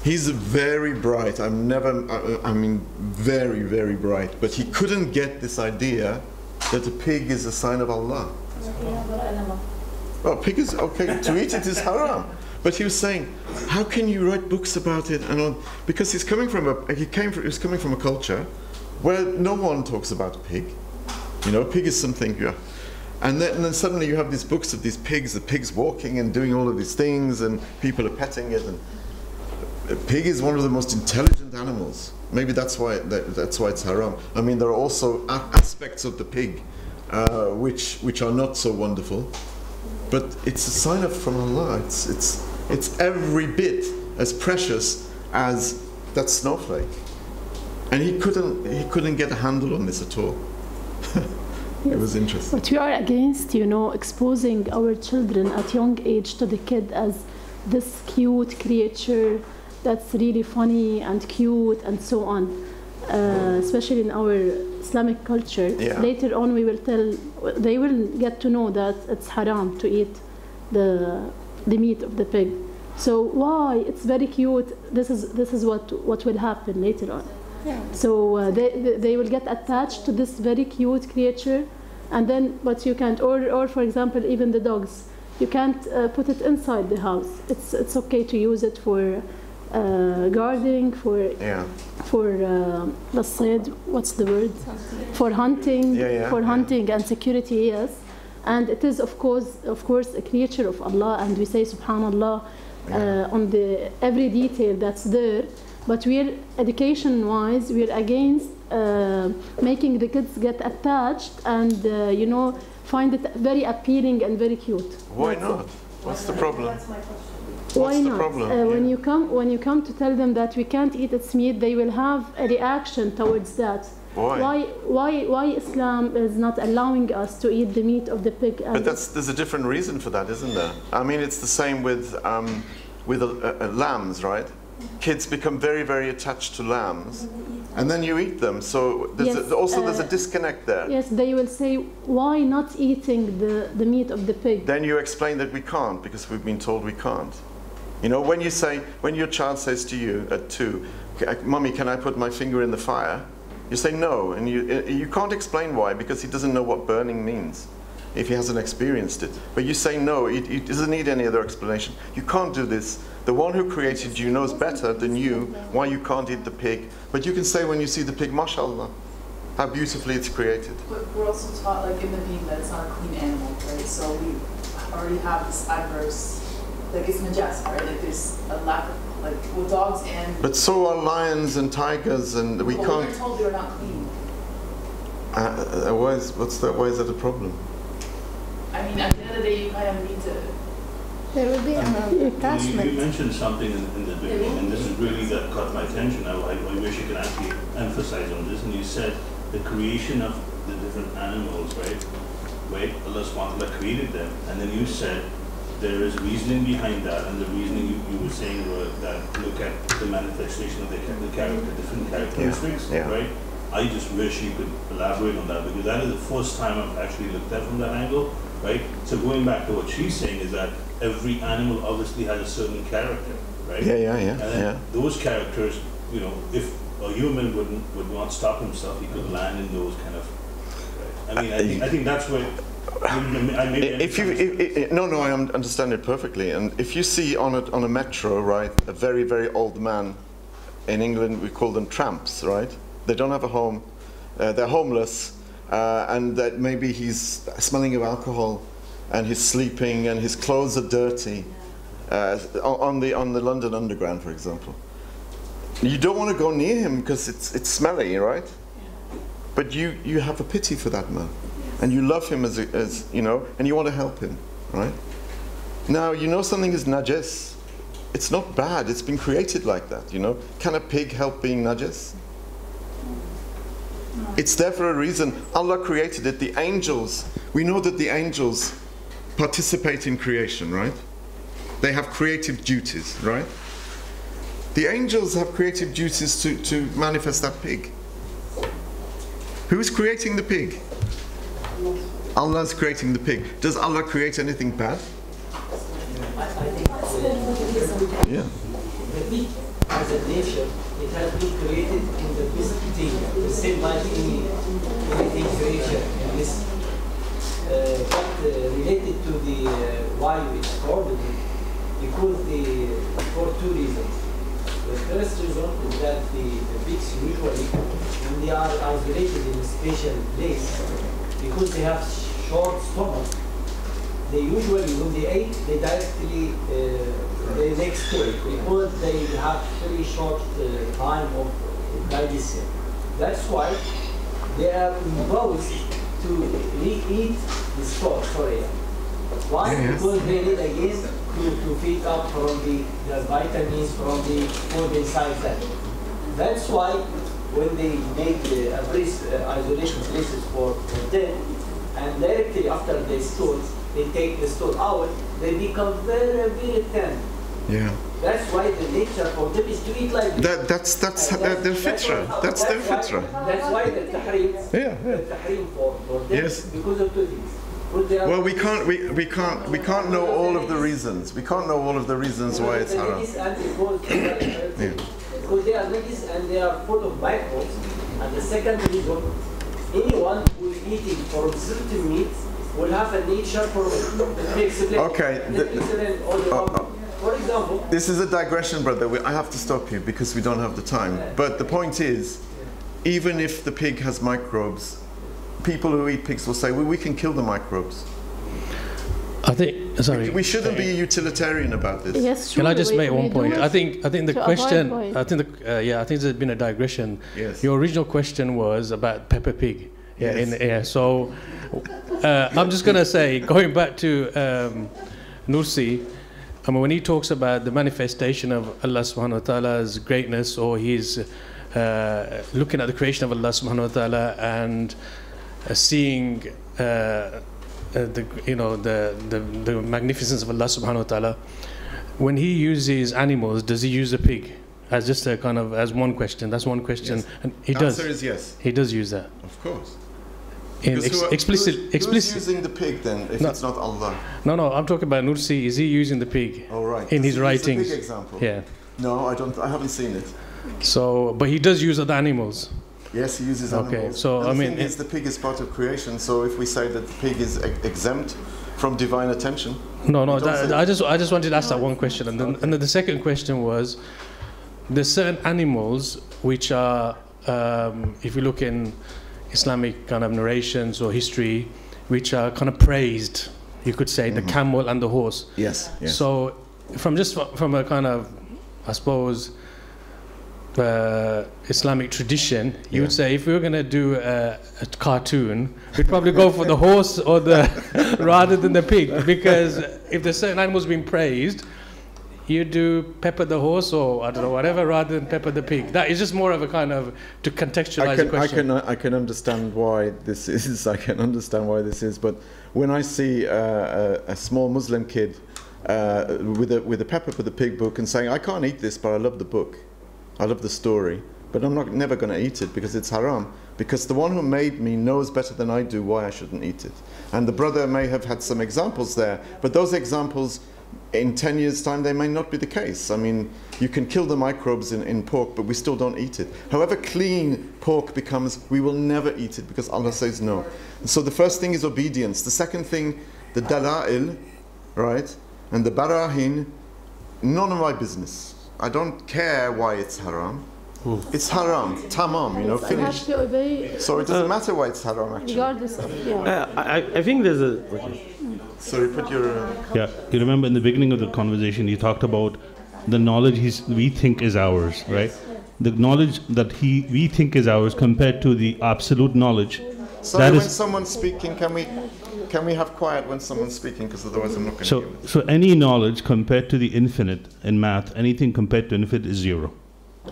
he's very bright. I mean, very, very bright. But he couldn't get this idea that a pig is a sign of Allah. Well, pig is okay, to eat it is haram. But he was saying, how can you write books about it? And because he's coming from a culture where no one talks about a pig. You know, a pig is something, yeah. And then suddenly you have these books of these pigs, the pigs walking and doing all of these things, and people are petting it. And a pig is one of the most intelligent animals. Maybe that's why it's haram. I mean, there are also aspects of the pig which are not so wonderful. But it's a sign from Allah. It's every bit as precious as that snowflake. And he couldn't get a handle on this at all. It was interesting. But we are against, you know, exposing our children at young age to the kid as this cute creature that's really funny and cute and so on. Especially in our Islamic culture. Yeah. Later on they will get to know that it's haram to eat the meat of the pig. So why? It's very cute. This is what will happen later on. Yeah. So they will get attached to this very cute creature, and then but you can't. Or for example, even the dogs, you can't put it inside the house. It's okay to use it for guarding, for let's say, what's the word? For hunting, hunting and security, yes. And it is of course a creature of Allah, and we say Subhanallah on the every detail that's there. But education-wise, we're against making the kids get attached and you know, find it very appealing and very cute. Why not? What's the problem? That's my question. Why not? When you come to tell them that we can't eat its meat, they will have a reaction towards that. Why Islam is not allowing us to eat the meat of the pig? But there's a different reason for that, isn't there? I mean, it's the same with lambs, right? Kids become very, very attached to lambs, and then you eat them. So there's a disconnect there. Yes, they will say, why not eating the meat of the pig? Then you explain that we can't because we've been told we can't. You know, when your child says to you at 2, "Mommy, can I put my finger in the fire?" You say no, and you can't explain why, because he doesn't know what burning means if he hasn't experienced it. But you say no, he doesn't need any other explanation. You can't do this. The one who created you knows better than you why you can't eat the pig. But you can say when you see the pig, mashallah, how beautifully it's created. But we're also taught, like in the Deen, that it's not a clean animal, right? So we already have this adverse, like it's najas, right? Like there's a lack of, like with dogs and... But so are lions and tigers, and we can't... we're told they're not clean. Why is that a problem? I mean, at the end of the day, you kind of need to... There will be an attachment. You mentioned something in the beginning, and this is really that caught my attention. I wish you could actually emphasize on this. And you said the creation of the different animals, right? Allah subhanahu wa ta'ala created them. And then you said there is reasoning behind that, and the reasoning you were saying were that look at the manifestation of the different characteristics, right? I just wish you could elaborate on that, because that is the first time I've actually looked at it from that angle. right? So going back to what she's saying is that every animal obviously has a certain character, right? And then those characters, you know, if a human would not stop himself, he could land in those kind of. Right? I mean, I think that's where. No, I understand it perfectly. And if you see on a metro, right, a very, very old man, in England we call them tramps, right? They don't have a home, they're homeless, and that maybe he's smelling of alcohol, and he's sleeping, and his clothes are dirty, on the London Underground, for example. You don't want to go near him because it's smelly, right? But you have a pity for that man. And you love him as you know, and you want to help him, right? Now, you know something is najas. It's not bad. It's been created like that, you know. Can a pig help being najas? It's there for a reason. Allah created it. The angels, we know that the angels participate in creation, right? They have creative duties, right? The angels have creative duties to manifest that pig. Who's creating the pig? Allah's creating the pig. Does Allah create anything bad? Yeah. The pig as a nature, it has been created in the best thing, the same like any creation in this. But related to the why it's called, because for two reasons. The first reason is that the pigs usually, when they are isolated in a special place, because they have short stomach, they usually, when they eat, they directly they next to it, because they have very short time of digestion. That's why they are imposed to re-eat the stock. Why? Because they need again to feed up from the vitamins from the food inside them. That's why when they make a place, isolation places for them, and directly after they store, they take the store out, they become very, very thin. Yeah. That's why the nature for them is to eat like this. That's their fitra. That's their fitra. That's why the tahrim. The tahrim for them. Yes. Because of two things. Well, we can't know all of the reasons. We can't know all of the reasons why it's haram. Because they are ladies and they are full of microbes. And the second reason, anyone who is eating from certain meats will have a nature for flexibility. Okay. For example, this is a digression, brother. I have to stop you because we don't have the time. But the point is, even if the pig has microbes, people who eat pigs will say, well, we can kill the microbes. I think, sorry. We shouldn't be utilitarian about this. Yes, Can I just make one point? I think the question, I think there's been a digression. Yes. Your original question was about Peppa Pig. Yeah. Yes. So I'm just going to say, going back to Nursi, I mean, when he talks about the manifestation of Allah subhanahu wa ta'ala's greatness, or he's looking at the creation of Allah subhanahu wa ta'ala and seeing the magnificence of Allah subhanahu wa ta'ala, when he uses animals, does he use a pig as just a kind of as one question? That's one question. Yes. And he the does. answer is yes. He does use that. Of course. Explicit. Who's using the pig then, if it's not Allah? No, I'm talking about Nursi. Is he using the pig? Oh, right. In his writings? It's a big example. Yeah. No, I don't. I haven't seen it. So, but he does use other animals. Yes, he uses animals. Okay, so and I mean, the pig is part of creation. So if we say that the pig is exempt from divine attention, I just wanted to ask that one question, and then the second question was, there's certain animals which are, if you look in Islamic kind of narrations or history, which are kind of praised. You could say the camel and the horse. Yes. So from a kind of, I suppose, Islamic tradition, you would say if we were going to do a cartoon, we'd probably go for the horse or rather than the pig, because if there's certain animals being praised, you do Pepper the horse or I don't know whatever rather than Pepper the pig. That is just more of a kind of to contextualize the question. I can understand why this is. I can understand why this is. But when I see a small Muslim kid with a Pepper for the Pig book and saying, "I can't eat this, but I love the book, I love the story," but I'm never going to eat it because it's haram. Because the one who made me knows better than I do why I shouldn't eat it. And the brother may have had some examples there, but those examples, in 10 years' time, they may not be the case. I mean, you can kill the microbes in pork, but we still don't eat it. However clean pork becomes, we will never eat it because Allah says no. And so the first thing is obedience. The second thing, the dala'il, right? And the barahin, none of my business. I don't care why it's haram. It's haram, tamam, you know, finished. So it doesn't matter why it's haram, actually. Regardless of, yeah. I think there's a... Sorry, put your... Yeah, you remember in the beginning of the conversation, you talked about the knowledge we think is ours, right? The knowledge that we think is ours compared to the absolute knowledge. Sorry, when someone's speaking, can we have quiet when someone's speaking, because otherwise I'm not going to hear it. So any knowledge compared to the infinite in math, anything compared to infinite is zero.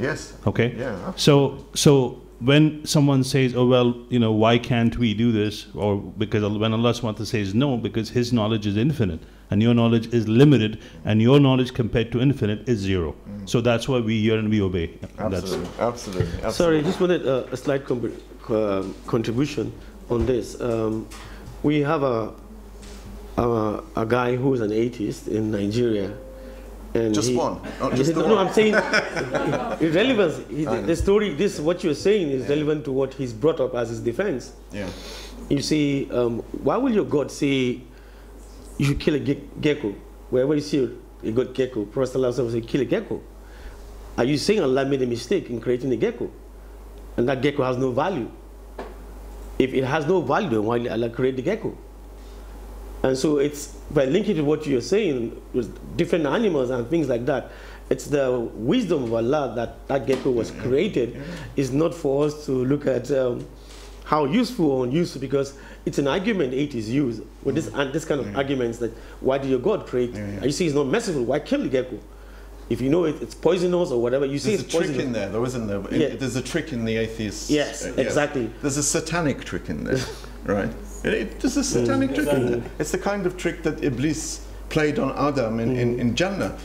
Yes. Okay. Yeah. Absolutely. So when someone says, "Oh well, you know, why can't we do this?" or because when Allah SWT says no, because His knowledge is infinite and your knowledge is limited, and your knowledge compared to infinite is zero. So that's why we hear and we obey. Absolutely. Absolutely. Sorry, I just wanted a slight contribution on this. We have a guy who is an atheist in Nigeria. And just one? No, I'm saying irrelevance. The story, what you're saying is relevant to what he's brought up as his defense. Yeah. You see, why will your God say you should kill a gecko? Wherever you see a good gecko, Prophet will say kill a gecko. Are you saying Allah made a mistake in creating a gecko? And that gecko has no value? If it has no value, then why did Allah create the gecko? And so it's, by linking to what you're saying, with different animals and things like that, it's the wisdom of Allah that gecko was created. It's not for us to look at how useful or unuseful, because it's an argument atheists use with this kind of arguments that why did your God create? You see, it's not merciful. Why kill the gecko? If you know it's poisonous or whatever, you see it's poisonous. There's a trick in there, though, isn't there? There's a trick in the atheists. Yes, exactly. There's a satanic trick in there, right? There's a satanic trick in there. It's the kind of trick that Iblis played on Adam in Jannah.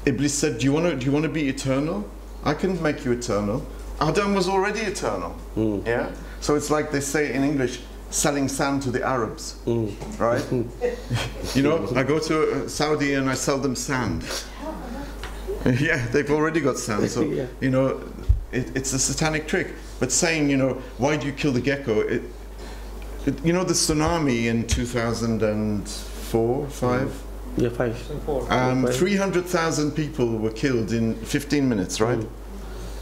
Iblis said, do you want to be eternal? I can make you eternal. Adam was already eternal. Yeah? So it's like they say in English, selling sand to the Arabs. Right? You know, I go to Saudi and I sell them sand. Yeah, they've already got sand. So, you know, it's a satanic trick. But saying, you know, why do you kill the gecko? You know the tsunami in 2004, 5? Yeah, 5. 300,000 people were killed in 15 minutes, right?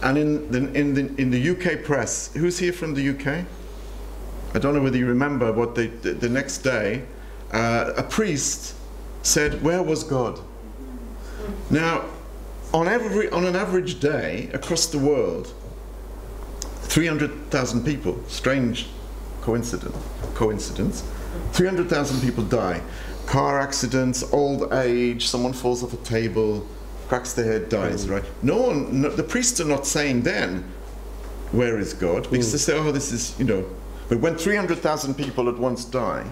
And in the UK press, who's here from the UK? I don't know whether you remember what the next day, a priest said, "Where was God?" Now, on an average day across the world, 300,000 people, strange coincidence, 300,000 people die. Car accidents, old age, someone falls off a table, cracks their head, dies, right? The priests are not saying then, where is God? Because they say, oh, this is, you know, but when 300,000 people at once die,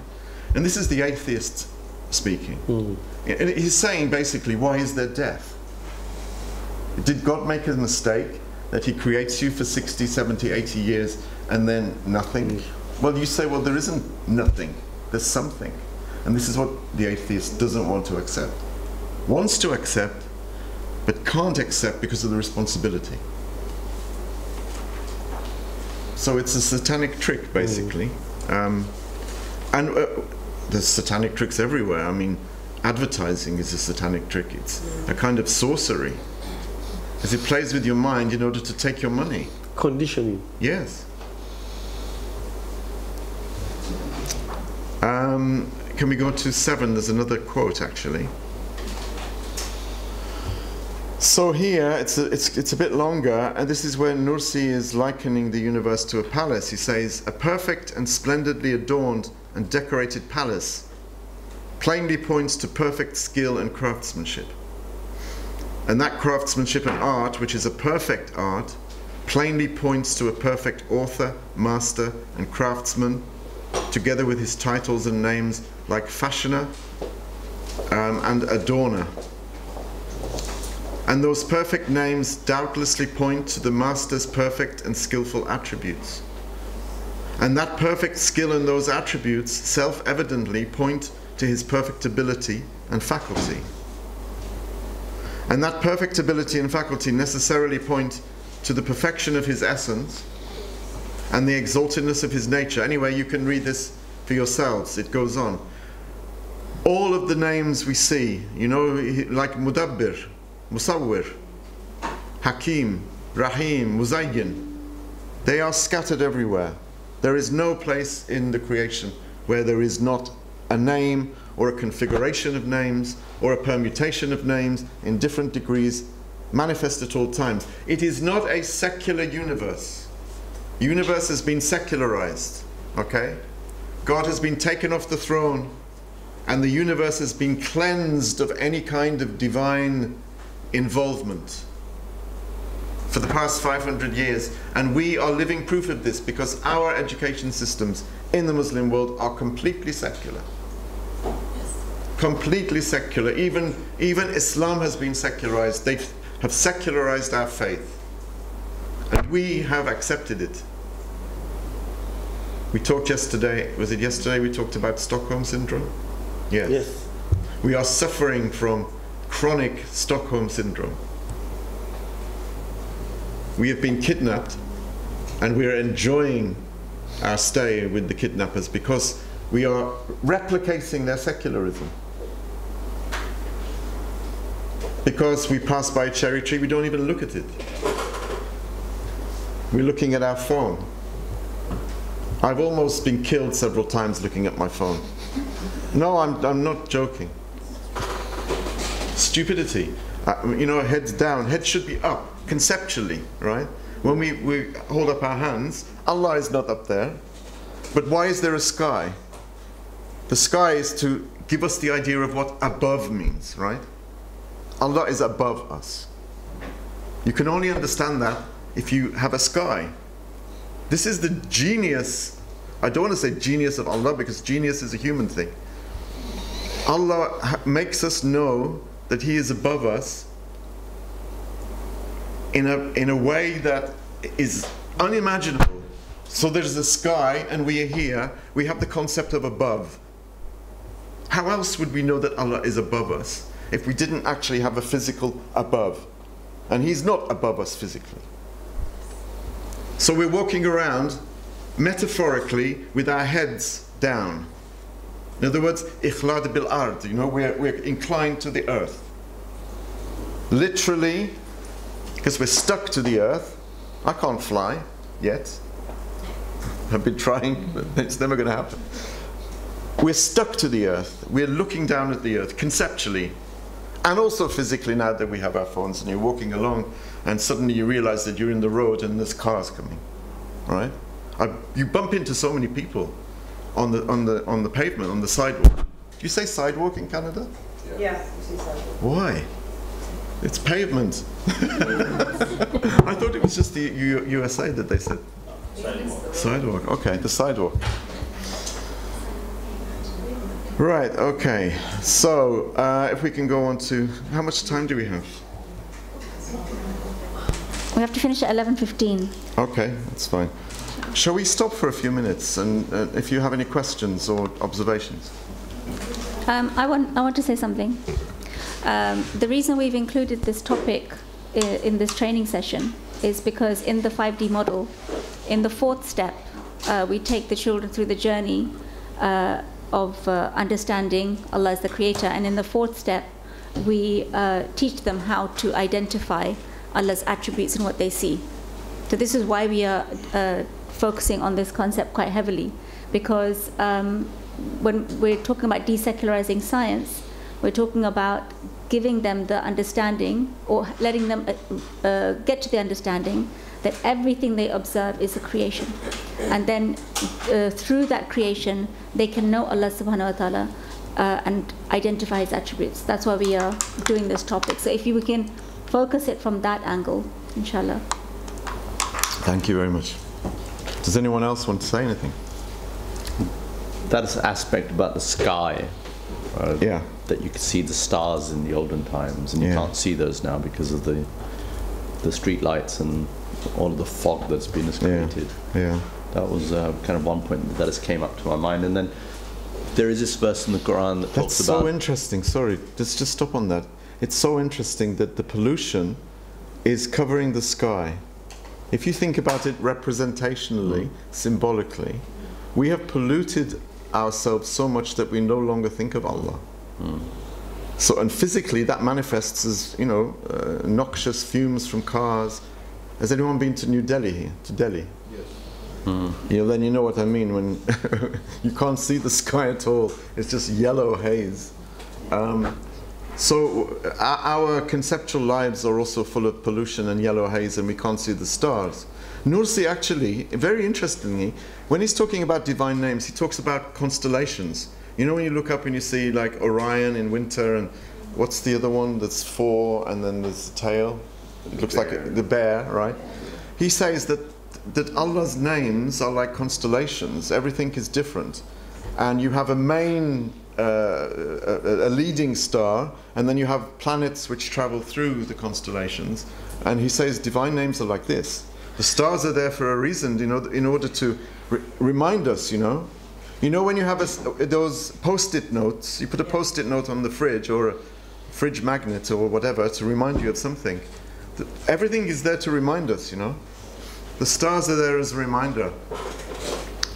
and this is the atheist speaking, and he's saying basically, why is there death? Did God make a mistake that He creates you for 60, 70, 80 years and then nothing? Well, you say, well, there isn't nothing. There's something. And this is what the atheist doesn't want to accept. Wants to accept, but can't accept because of the responsibility. So it's a satanic trick, basically. There's satanic tricks everywhere. I mean, advertising is a satanic trick. It's a kind of sorcery. Because it plays with your mind in order to take your money. Conditioning. Yes. Can we go to 7? There's another quote, actually. So here, it's a bit longer, and this is where Nursi is likening the universe to a palace. He says, a perfect and splendidly adorned and decorated palace plainly points to perfect skill and craftsmanship. And that craftsmanship and art, which is a perfect art, plainly points to a perfect author, master, and craftsman, together with his titles and names like fashioner and adorner. And those perfect names doubtlessly point to the Master's perfect and skillful attributes. And that perfect skill and those attributes self-evidently point to his perfect ability and faculty. And that perfect ability and faculty necessarily point to the perfection of his essence and the exaltedness of his nature. Anyway, you can read this for yourselves. It goes on. All of the names we see, you know, like Mudabbir, Musawwir, Hakim, Rahim, Muzayyin, they are scattered everywhere. There is no place in the creation where there is not a name or a configuration of names or a permutation of names in different degrees manifest at all times. It is not a secular universe. The universe has been secularized, okay? God has been taken off the throne and the universe has been cleansed of any kind of divine involvement for the past 500 years, and we are living proof of this because our education systems in the Muslim world are completely secular. Completely secular. Even Islam has been secularized. They have secularized our faith, and we have accepted it. We talked yesterday, was it yesterday we talked about Stockholm Syndrome? Yes. Yes. We are suffering from chronic Stockholm Syndrome. We have been kidnapped and we are enjoying our stay with the kidnappers because we are replicating their secularism. Because we pass by a cherry tree, we don't even look at it. We're looking at our phone. I've almost been killed several times looking at my phone. No, I'm not joking. Stupidity. You know, heads down. Heads should be up, conceptually, right? When we hold up our hands, Allah is not up there. But why is there a sky? The sky is to give us the idea of what above means, right? Allah is above us. You can only understand that if you have a sky. This is the genius. I don't want to say genius of Allah because genius is a human thing. Allah makes us know that He is above us in a way that is unimaginable. So there's the sky and we are here. We have the concept of above. How else would we know that Allah is above us if we didn't actually have a physical above? And He's not above us physically. So we're walking around metaphorically with our heads down. In other words, ikhlad bil ard, you know, we're inclined to the earth. Literally, because we're stuck to the earth. I can't fly yet. I've been trying, but it's never going to happen. We're stuck to the earth. We're looking down at the earth conceptually and also physically now that we have our phones and you're walking along and suddenly you realize that you're in the road and there's cars coming, right? You bump into so many people on the pavement, on the sidewalk. Do you say sidewalk in Canada? Yeah, you say sidewalk. Why? It's pavement. I thought it was just the USA that they said. Sidewalk. Sidewalk, okay, the sidewalk. Right, okay. So, if we can go on to, how much time do we have? We have to finish at 11:15. Okay, that's fine. Shall we stop for a few minutes and if you have any questions or observations? I want to say something. The reason we've included this topic in this training session is because in the 5D model, in the fourth step, we take the children through the journey of understanding Allah as the creator, and in the fourth step, we teach them how to identify Allah's attributes in what they see. So this is why we are focusing on this concept quite heavily, because when we're talking about desecularizing science, we're talking about giving them the understanding, or letting them get to the understanding that everything they observe is a creation. And then through that creation, they can know Allah subhanahu wa ta'ala and identify His attributes. That's why we are doing this topic. So if we can focus it from that angle, inshallah. Thank you very much. Does anyone else want to say anything? That aspect about the sky. Yeah. that you could see the stars in the olden times, and you can't see those now because of the street lights and all of the fog that's been created. Yeah. That was kind of one point that just came up to my mind. And then there is this verse in the Quran that talks about... That's so interesting. Sorry, just stop on that. It's so interesting that the pollution is covering the sky. If you think about it representationally, symbolically, we have polluted ourselves so much that we no longer think of Allah. So, and physically that manifests as, you know, noxious fumes from cars. Has anyone been to New Delhi here? To Delhi? You know, then you know what I mean when you can't see the sky at all. It's just yellow haze. So our conceptual lives are also full of pollution and yellow haze, and we can't see the stars. Nursi actually, very interestingly, when he's talking about divine names, he talks about constellations. You know, when you look up and you see like Orion in winter, and what's the other one that's 4, and then there's the tail? It looks like the bear, right? He says that Allah's names are like constellations. Everything is different. And you have a main, a leading star, and then you have planets which travel through the constellations. And he says divine names are like this. The stars are there for a reason, you know, in order to remind us, you know. You know, when you have those post-it notes, you put a post-it note on the fridge or a fridge magnet or whatever to remind you of something. Everything is there to remind us, you know. The stars are there as a reminder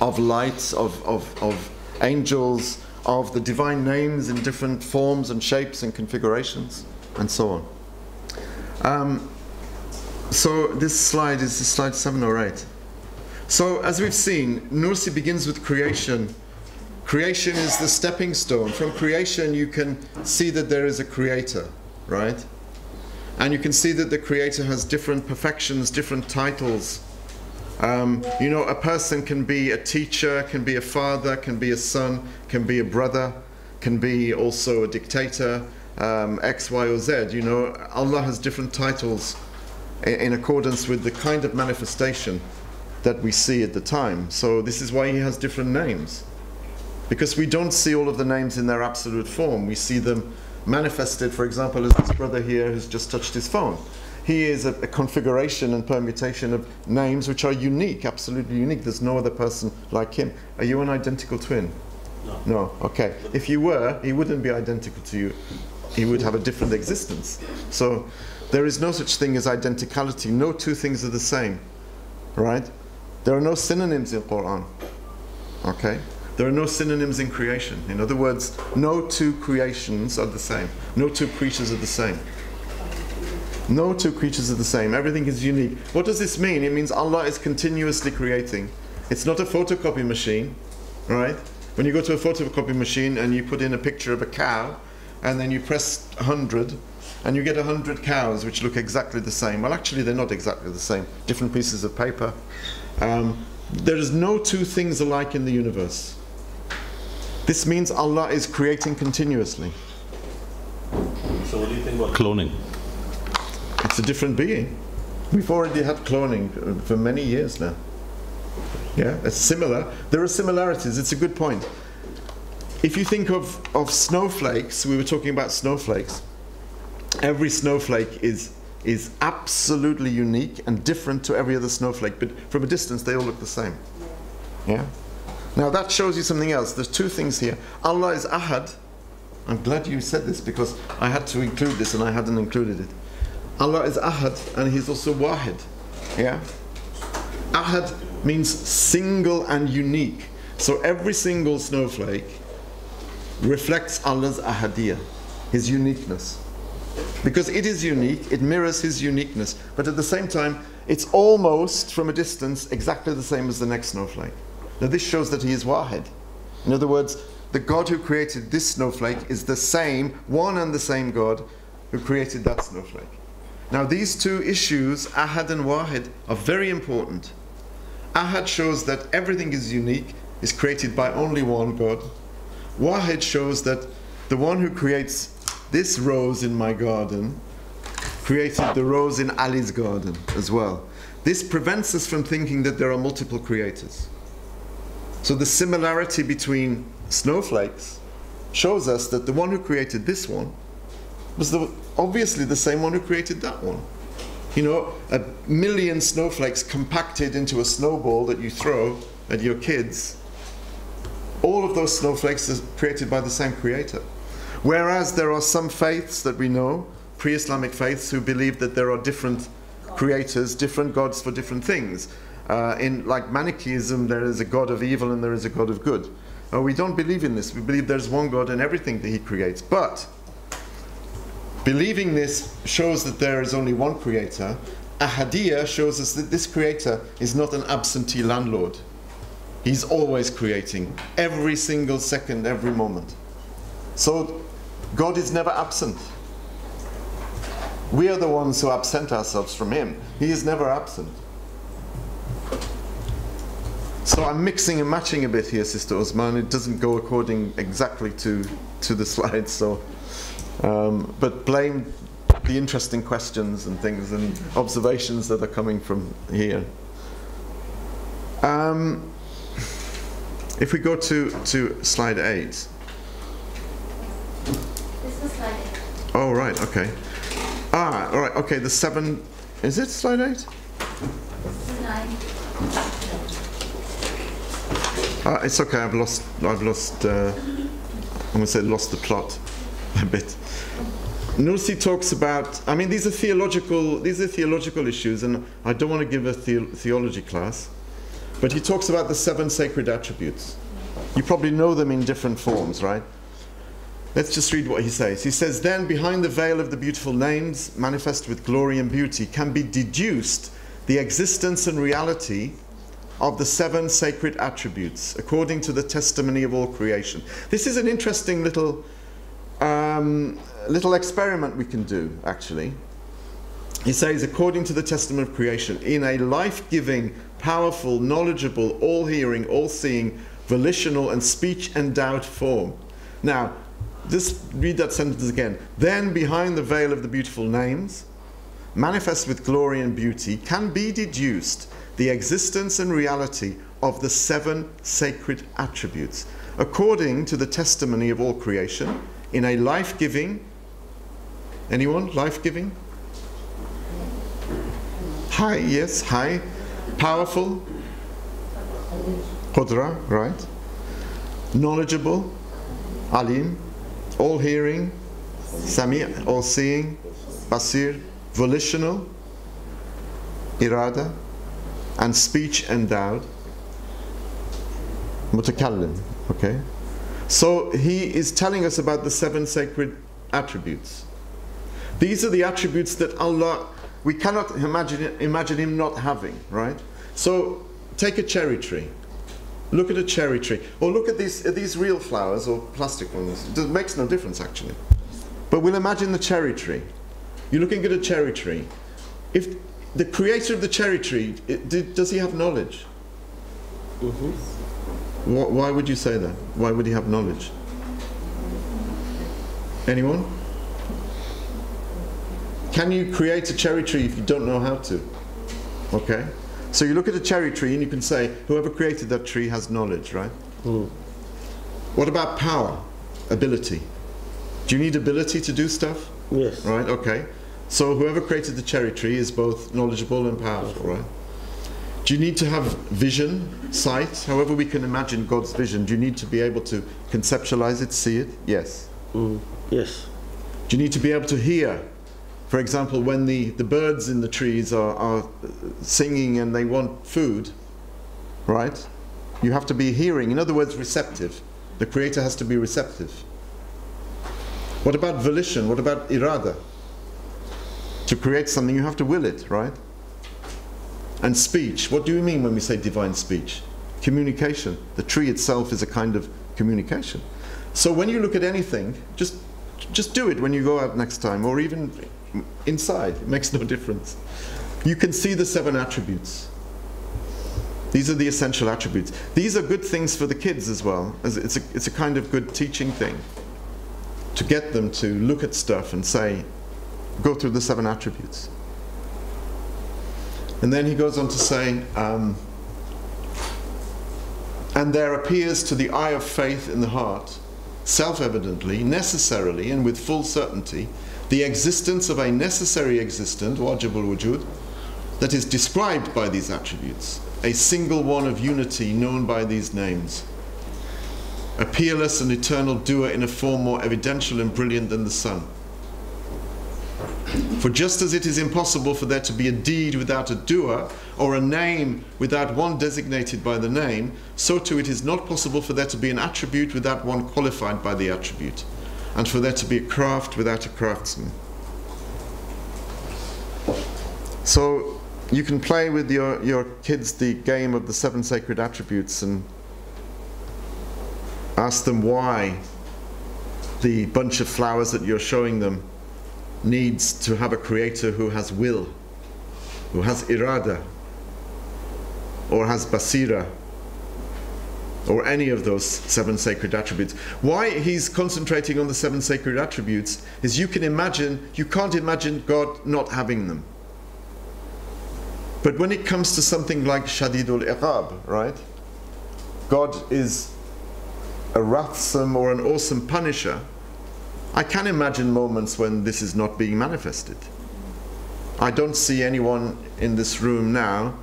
of lights, of angels, of the divine names in different forms and shapes and configurations, and so on. So this slide is slide 7 or 8. So as we've seen, Nursi begins with creation. Creation is the stepping stone. From creation you can see that there is a creator, right? And you can see that the creator has different perfections, different titles. You know, a person can be a teacher, can be a father, can be a son, can be a brother, can be also a dictator, X, Y, or Z. You know, Allah has different titles in accordance with the kind of manifestation that we see at the time. So this is why he has different names. Because we don't see all of the names in their absolute form. We see them manifested, for example, as this brother here who's just touched his phone. He is a configuration and permutation of names which are unique, absolutely unique. There's no other person like him. Are you an identical twin? No. No, okay. If you were, he wouldn't be identical to you. He would have a different existence. So there is no such thing as identicality. No two things are the same, right? There are no synonyms in Quran, okay? There are no synonyms in creation. In other words, no two creations are the same. No two creatures are the same. No two creatures are the same. Everything is unique. What does this mean? It means Allah is continuously creating. It's not a photocopy machine, right? When you go to a photocopy machine and you put in a picture of a cow, and then you press 100, and you get 100 cows which look exactly the same. Well, actually, they're not exactly the same. Different pieces of paper. There is no two things alike in the universe. This means Allah is creating continuously. So what do you think about cloning? It's a different being. We've already had cloning for many years now. Yeah, it's similar. There are similarities. It's a good point. If you think of snowflakes, we were talking about snowflakes. Every snowflake is absolutely unique and different to every other snowflake, but from a distance they all look the same. Yeah? Now that shows you something else. There's two things here. Allah is Ahad. I'm glad you said this because I had to include this and I hadn't included it. Allah is Ahad and He's also Wahid. Yeah? Ahad means single and unique. So every single snowflake reflects Allah's Ahadiyah, His uniqueness. Because it is unique, it mirrors His uniqueness, but at the same time, it's almost, from a distance, exactly the same as the next snowflake. Now this shows that He is Wahid. In other words, the God who created this snowflake is the same, one and the same God who created that snowflake. Now these two issues, Ahad and Wahid, are very important. Ahad shows that everything is unique, is created by only one God. Wahid shows that the one who creates this rose in my garden created the rose in Ali's garden as well. This prevents us from thinking that there are multiple creators. So the similarity between snowflakes shows us that the one who created this one was obviously the same one who created that one. You know, 1 million snowflakes compacted into a snowball that you throw at your kids. All of those snowflakes are created by the same creator. Whereas there are some faiths that we know, pre-Islamic faiths, who believe that there are different creators, different gods for different things. In like Manichaeism, there is a god of evil and there is a god of good. We don't believe in this. We believe there's one God and everything that he creates. But believing this shows that there is only one creator. Ahadiyya shows us that this creator is not an absentee landlord. He's always creating, every single second, every moment. So God is never absent. We are the ones who absent ourselves from him. He is never absent. So I'm mixing and matching a bit here, Sister Osman. It doesn't go according exactly to the slides. So, but blame the interesting questions and things and observations that are coming from here. If we go to slide 8. This was slide 8. Oh, right, okay. Ah, all right, okay, the 7, is it slide 8? This is 9. It's okay, I've lost, I'm going to say lost the plot a bit. Nursi talks about, I mean, these are theological issues, and I don't want to give a theology class, but he talks about the 7 sacred attributes. You probably know them in different forms, right? Let's just read what he says. He says, then behind the veil of the beautiful names, manifest with glory and beauty, can be deduced the existence and reality of the 7 sacred attributes, according to the testimony of all creation. This is an interesting little experiment we can do, actually. He says, according to the testimony of creation, in a life-giving, powerful, knowledgeable, all-hearing, all-seeing, volitional, and speech-endowed form. Now, just read that sentence again. Then behind the veil of the beautiful names, manifest with glory and beauty, can be deduced the existence and reality of the 7 sacred attributes, according to the testimony of all creation, in a life-giving, anyone? Life-giving? High, yes, high, powerful, Qudra, right? Knowledgeable, Alim, all-hearing, Sami', all-seeing, Basir, volitional, Irada, and speech endowed, Mutakallim, okay? So he is telling us about the 7 sacred attributes. These are the attributes that Allah, we cannot imagine him not having, right? So take a cherry tree. Look at a cherry tree. Or look at these real flowers or plastic ones. It makes no difference, actually. But we'll imagine the cherry tree. You're looking at a cherry tree. If the creator of the cherry tree, does he have knowledge? Mm-hmm. Why would you say that? Why would he have knowledge? Anyone? Can you create a cherry tree if you don't know how to? Okay? So you look at a cherry tree and you can say, whoever created that tree has knowledge, right? Mm. What about power? Ability? Do you need ability to do stuff? Yes. Right, okay. So whoever created the cherry tree is both knowledgeable and powerful, right? Do you need to have vision, sight? However we can imagine God's vision, do you need to be able to conceptualize it, see it? Yes. Mm. Yes. Do you need to be able to hear? For example, when the birds in the trees are singing and they want food, right? You have to be hearing, in other words, receptive. The creator has to be receptive. What about volition? What about irada? To create something, you have to will it, right? And speech. What do we mean when we say divine speech? Communication. The tree itself is a kind of communication. So when you look at anything, just do it when you go out next time, or even inside. It makes no difference. You can see the 7 attributes. These are the essential attributes. These are good things for the kids as well. It's a kind of good teaching thing, to get them to look at stuff and say, go through the 7 attributes. And then he goes on to say, and there appears to the eye of faith in the heart self-evidently, necessarily, and with full certainty, the existence of a necessary existent, wajib al-wujud, that is described by these attributes, a single one of unity known by these names, a peerless and eternal doer in a form more evidential and brilliant than the sun. For just as it is impossible for there to be a deed without a doer, or a name without one designated by the name, so too it is not possible for there to be an attribute without one qualified by the attribute, and for there to be a craft without a craftsman. So you can play with your kids the game of the 7 sacred attributes and ask them why the bunch of flowers that you're showing them needs to have a creator who has will, who has irada, or has basira, or any of those 7 sacred attributes. Why he's concentrating on the 7 sacred attributes is you can't imagine God not having them. But when it comes to something like Shadidul Iqab, right? God is a wrathsome or an awesome punisher. I can imagine moments when this is not being manifested. I don't see anyone in this room now,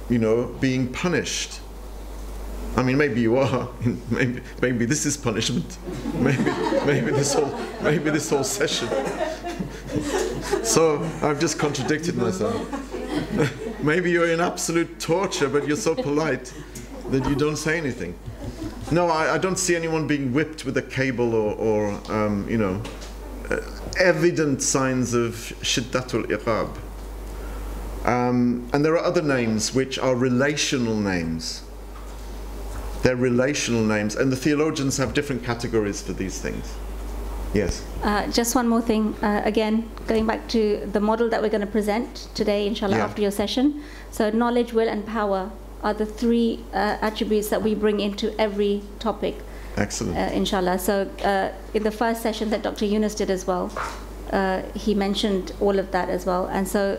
being punished. I mean, maybe you are. Maybe this is punishment. Maybe this whole session. So I've just contradicted myself. Maybe you're in absolute torture, but you're so polite that you don't say anything. No, I don't see anyone being whipped with a cable or evident signs of shiddatul iqab. And there are other names which are relational names. They're relational names, and the theologians have different categories for these things. Yes? Just one more thing. Again, going back to the model that we're going to present today, inshallah, after your session. So knowledge, will, and power are the 3 attributes that we bring into every topic. Excellent. Inshallah. So in the first session that Dr. Yunus did as well, he mentioned all of that as well. And so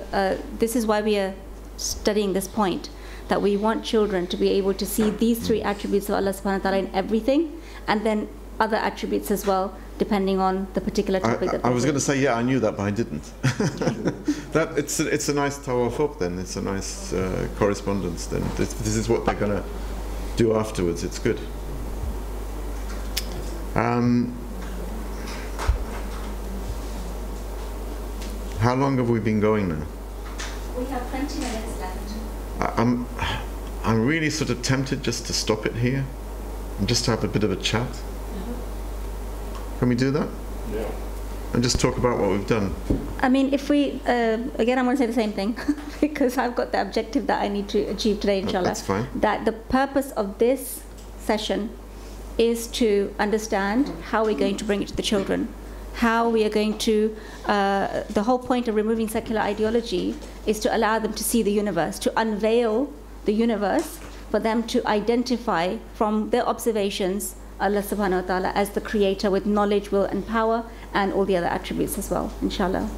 this is why we are studying this point, that we want children to be able to see these 3 attributes of Allah subhanahu wa ta'ala in everything, and then other attributes as well, depending on the particular topic. I was going to say, I knew that, but I didn't. It's a nice tawafuk then. It's a nice correspondence then. This is what they're going to do afterwards. It's good. How long have we been going now? We have 20 minutes left. I'm really sort of tempted just to stop it here and just to have a bit of a chat. Can we do that? Yeah. And just talk about what we've done. I mean, if we, again, I'm going to say the same thing because I've got the objective that I need to achieve today, inshallah. That's fine. That the purpose of this session is to understand how we're going to bring it to the children, how we are going to, the whole point of removing secular ideology is to allow them to see the universe, to unveil the universe, for them to identify from their observations Allah subhanahu wa ta'ala as the creator with knowledge, will, and power, and all the other attributes as well, inshallah.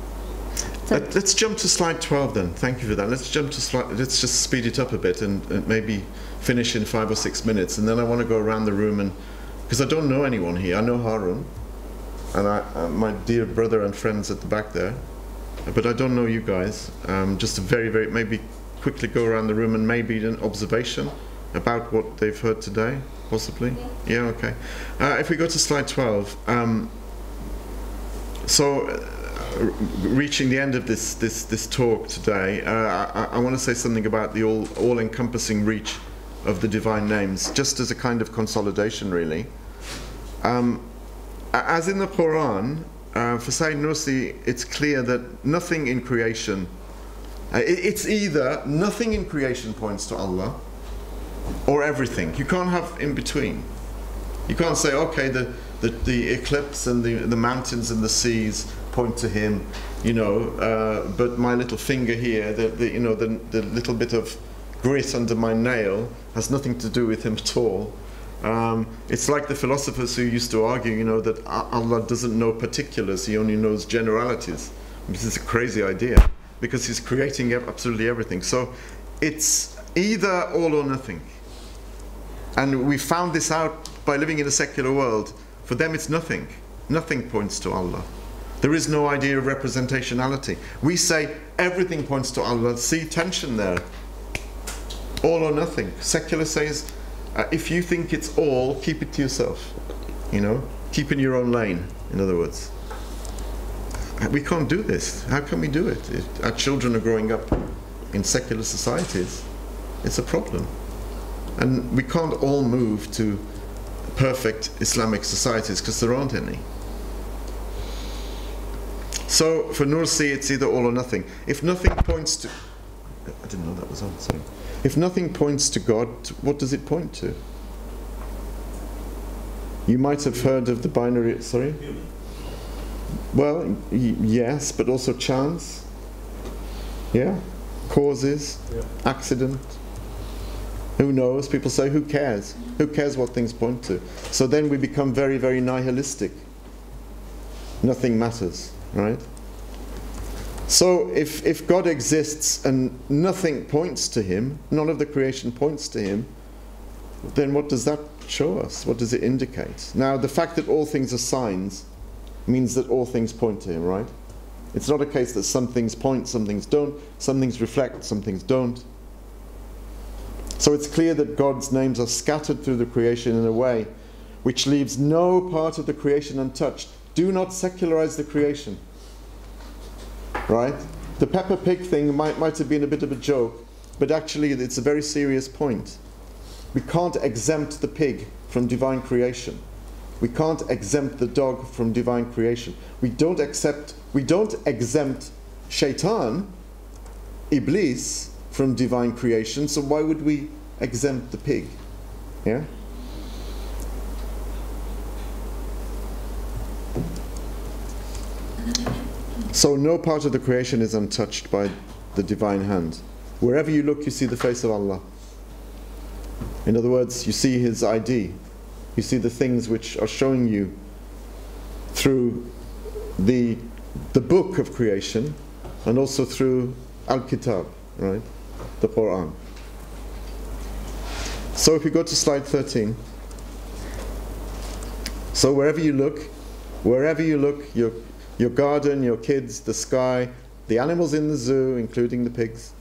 So let's jump to slide 12 then. Thank you for that. Let's just speed it up a bit and maybe finish in 5 or 6 minutes, and then I want to go around the room, and because I don't know anyone here. I know Harun and my dear brother and friends at the back there, but I don't know you guys. Just a very maybe quickly go around the room and maybe an observation about what they've heard today, possibly. Yeah, okay. If we go to slide 12, reaching the end of this talk today, I want to say something about the all-encompassing reach of the divine names, just as a kind of consolidation, really. As in the Quran, for Sayyid Nursi, it's clear that nothing in creation, it's either nothing in creation points to Allah, or everything. You can't have in between. You can't say, okay, the eclipse and the mountains and the seas point to Him, but my little finger here, the little bit of grit under my nail has nothing to do with Him at all. It's like the philosophers who used to argue, that Allah doesn't know particulars, He only knows generalities. This is a crazy idea, because He's creating absolutely everything. So it's either all or nothing. And we found this out by living in a secular world For them it's nothing. Nothing points to Allah. There is no idea of representationality. We say everything points to Allah. See tension there. All or nothing. Secular says, if you think it's all, keep it to yourself. You know, keep in your own lane, in other words. We can't do this. How can we do it? If our children are growing up in secular societies, it's a problem. And we can't all move to perfect Islamic societies because there aren't any. So for Nursi, it's either all or nothing. If nothing points to... I didn't know that was on, sorry. If nothing points to God, what does it point to? You might have heard of the binary... Sorry? Well, yes, but also chance. Yeah? Causes. Yeah. Accident. Who knows? People say, who cares? Who cares what things point to? So then we become very, very nihilistic. Nothing matters, right? So if God exists and nothing points to him, none of the creation points to him, then what does that show us? What does it indicate? Now, the fact that all things are signs means that all things point to him, right? It's not a case that some things point, some things don't, some things reflect, some things don't. So it's clear that God's names are scattered through the creation in a way which leaves no part of the creation untouched. Do not secularize the creation. Right? The Peppa Pig thing might have been a bit of a joke, but actually it's a very serious point. We can't exempt the pig from divine creation. We can't exempt the dog from divine creation. We don't exempt Shaitan, Iblis, from divine creation, so why would we exempt the pig? Yeah? So no part of the creation is untouched by the divine hand. Wherever you look, you see the face of Allah. In other words, you see his ID. You see the things which are showing you through the book of creation and also through Al-Kitab, right? The Quran. So if you go to slide 13. So wherever you look, your garden, your kids, the sky, the animals in the zoo, including the pigs,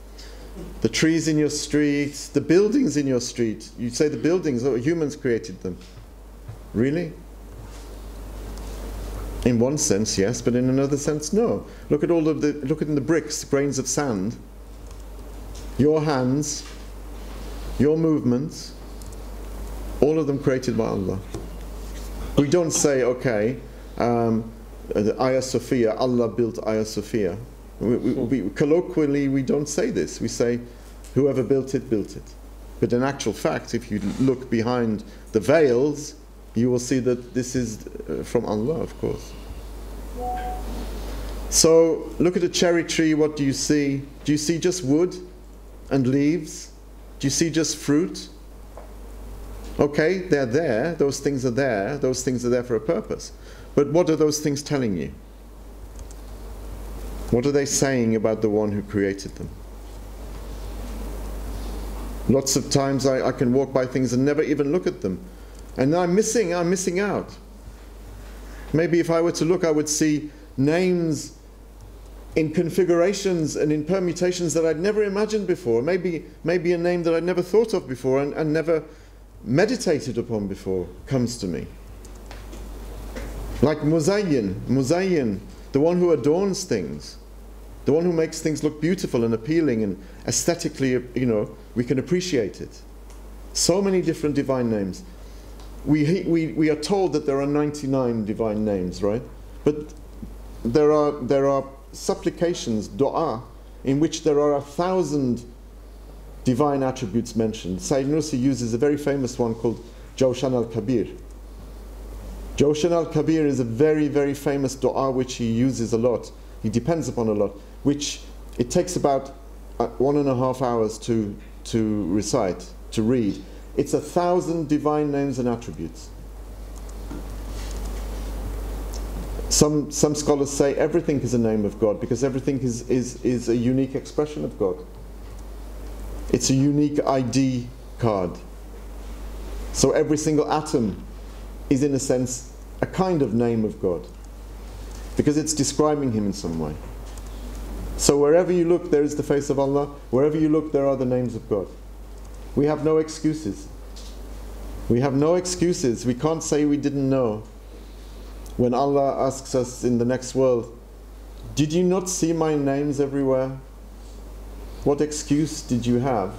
the trees in your street, the buildings in your street. You say the buildings, oh, humans created them. Really? In one sense, yes, but in another sense, no. Look at look at the bricks, grains of sand. Your hands, your movements, all of them created by Allah. We don't say, okay, the Hagia Sophia, Allah built Hagia Sophia. Colloquially, we don't say this. We say, whoever built it, built it. But in actual fact, if you look behind the veils, you will see that this is from Allah, of course. So, look at a cherry tree, what do you see? Do you see just wood and leaves? Do you see just fruit? Okay, they're there, those things are there for a purpose. But what are those things telling you? What are they saying about the one who created them? Lots of times I can walk by things and never even look at them. And I'm missing out. Maybe if I were to look, I would see names in configurations and in permutations that I'd never imagined before. Maybe a name that I'd never thought of before and never meditated upon before comes to me. Like Muzayyin, the one who adorns things, the one who makes things look beautiful and appealing and aesthetically, you know, we can appreciate it. So many different divine names. We are told that there are 99 divine names, right? But there are supplications, dua, in which there are 1,000 divine attributes mentioned. Sayyid Nursi uses a very famous one called Jawshan al-Kabir. Jawshan al-Kabir is a very, very famous dua which he uses a lot. He depends upon a lot, which it takes about 1.5 hours to recite, to read. It's 1,000 divine names and attributes. Some scholars say everything is a name of God because everything is a unique expression of God. It's a unique ID card. So every single atom is in a sense a kind of name of God, because it's describing him in some way. So wherever you look, there is the face of Allah. Wherever you look, there are the names of God. We have no excuses. We have no excuses. We can't say we didn't know. When Allah asks us in the next world, did you not see my names everywhere? What excuse did you have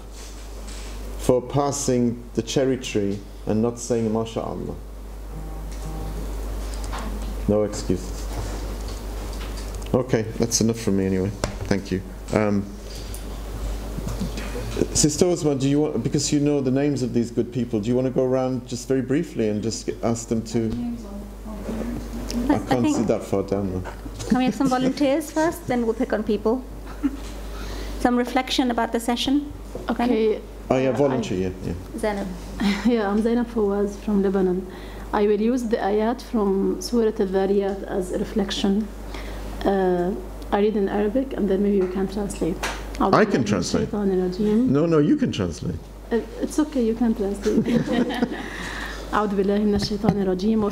for passing the cherry tree and not saying MashaAllah? No excuses. Okay, that's enough from me anyway. Thank you. Sister Osma, do you want, because you know the names of these good people, do you want to go around just very briefly and just ask them to... I can't see that far down now. Can we have some volunteers first, then we'll pick on people? Some reflection about the session? Okay. Oh yeah, volunteer, yeah. Zainab. Yeah, I'm Zainab Fawaz from Lebanon. I will use the ayat from Surah Al-Dhariyat as a reflection. I read in Arabic and then maybe you can translate. I can translate. No, you can translate. It's okay, you can translate. أعوذ بالله من الشيطان الرجيم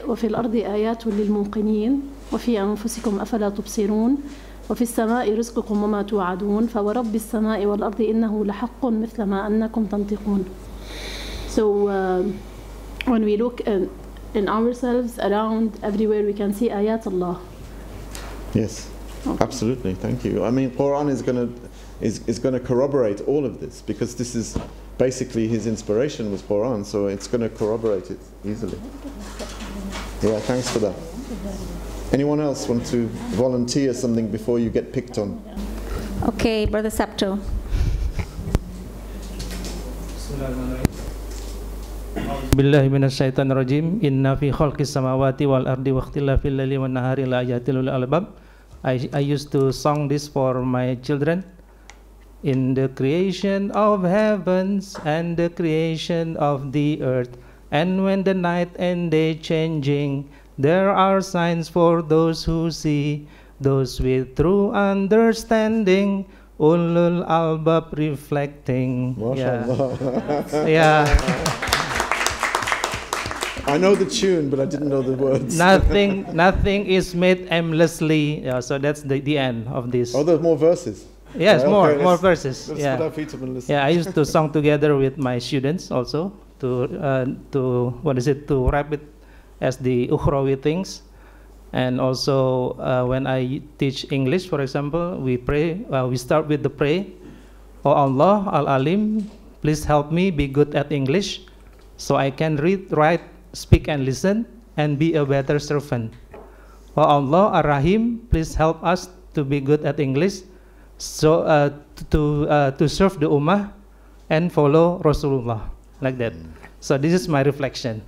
وفي الأرض آيات للموقنين وفي أنفسكم أفلا تبصرون وفي السماء رزقكم وما توعدون فورب السماء والأرض إنه لحق مثل ما أنكم تنطقون. So when we look in ourselves around everywhere we can see ayat Allah. Yes, okay. Absolutely. Thank you. I mean, Quran is going to corroborate all of this, because this is basically his inspiration was Quran, so it's going to corroborate it easily. Yeah, thanks for that. Anyone else want to volunteer something before you get picked on? Okay, Brother Sapto. Billahi minasyaitonir rajim. Inna fi khalqis samawati wal ardi wa ikhtilafil laili wan nahari la ayatil lil albab. I used to sing this for my children. In the creation of heavens and the creation of the earth, and when the night and day changing, there are signs for those who see, those with true understanding, ulul albab reflecting. MashaAllah. Yeah. I know the tune, but I didn't know the words. Nothing is made aimlessly. So that's the end of this. Oh, there's more verses. Yes, okay, more verses. Let's yeah. put our feet up and listen. Yeah, I used to sing together with my students also to wrap it as the ukhrawi things. And also when I teach English, for example, we pray. We start with the pray. Oh Allah, Al-Alim, please help me be good at English, so I can read, write, speak, and listen, and be a better servant. Oh Allah, Ar-Rahim, please help us to be good at English, so to serve the Ummah and follow Rasulullah, like that. So this is my reflection.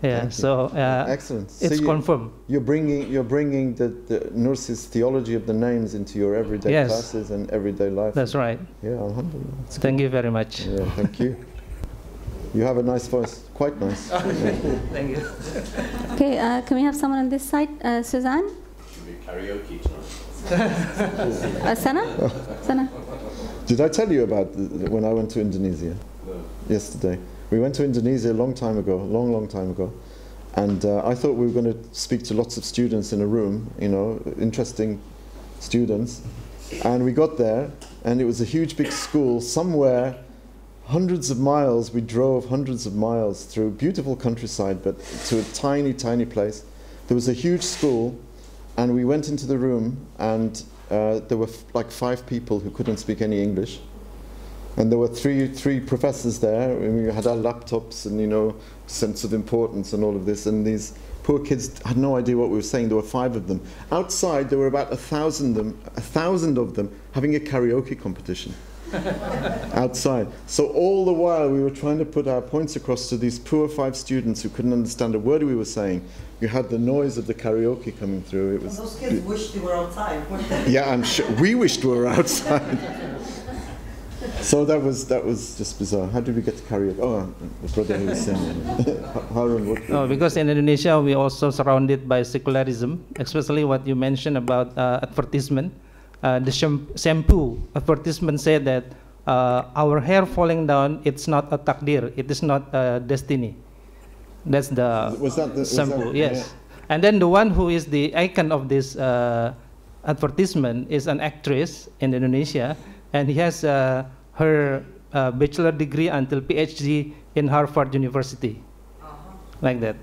Yeah. So excellent. It's so confirmed. You're bringing the Nursi's theology of the names into your everyday classes and everyday life. That's right. Yeah, alhamdulillah. Thank you very much. Yeah, thank you. You have a nice voice, quite nice. Thank you. Okay, can we have someone on this side? Suzanne? Should be karaoke tonight. Sana? Did I tell you about when I went to Indonesia? No. Yesterday. We went to Indonesia a long time ago, long time ago. And I thought we were going to speak to lots of students in a room, interesting students. And we got there, and it was a huge big school somewhere, hundreds of miles. We drove hundreds of miles through beautiful countryside, but to a tiny, tiny place. There was a huge school, and we went into the room, and there were like 5 people who couldn't speak any English. And there were three professors there, and we had our laptops and, sense of importance and all of this, and these poor kids had no idea what we were saying. There were 5 of them. Outside, there were about 1,000 of them having a karaoke competition. Outside. So all the while we were trying to put our points across to these poor 5 students who couldn't understand a word we were saying. You had the noise of the karaoke coming through. It was those kids wished they were outside, weren't they? Yeah, I'm sure. We wished we were outside. So that was just bizarre. How did we get to karaoke? Oh, the brother who was saying Harun, what? No, because in Indonesia we also surrounded by secularism, especially what you mentioned about advertisement. The shampoo advertisement said that our hair falling down, it's not a takdir, it is not a destiny. That's the sample, yes. Yeah. And then the one who is the icon of this advertisement is an actress in Indonesia, and he has her bachelor degree until PhD in Harvard University, like that.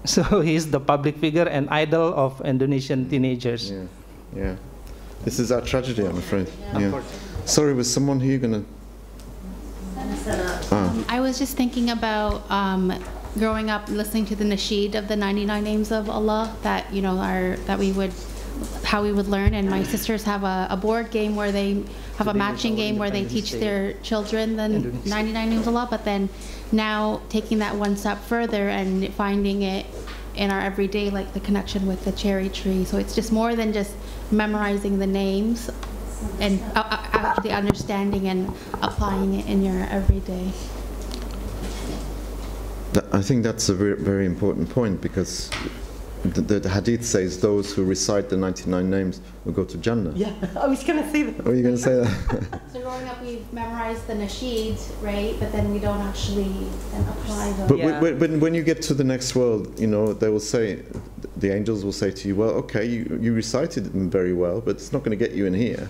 So he's the public figure and idol of Indonesian teenagers. Yeah, yeah. This is our tragedy, I'm afraid. Yeah. Sorry, was someone here going to... I was just thinking about growing up listening to the nasheed of the 99 names of Allah that how we would learn, and my sisters have a board game where they have a matching game where they teach their children the 99 names of Allah, but then now taking that one step further and finding it in our everyday, like the connection with the cherry tree. So it's just more than just memorizing the names and actually understanding and applying it in your everyday. I think that's a very, very important point, because the hadith says those who recite the 99 names will go to Jannah. Yeah, I was going to say that. Oh, you're going to say that? So growing up, we've memorized the nasheed, right? But then we don't actually then apply them. But when you get to the next world, you know, they will say, the angels will say to you, well, okay, you recited them very well, but it's not going to get you in here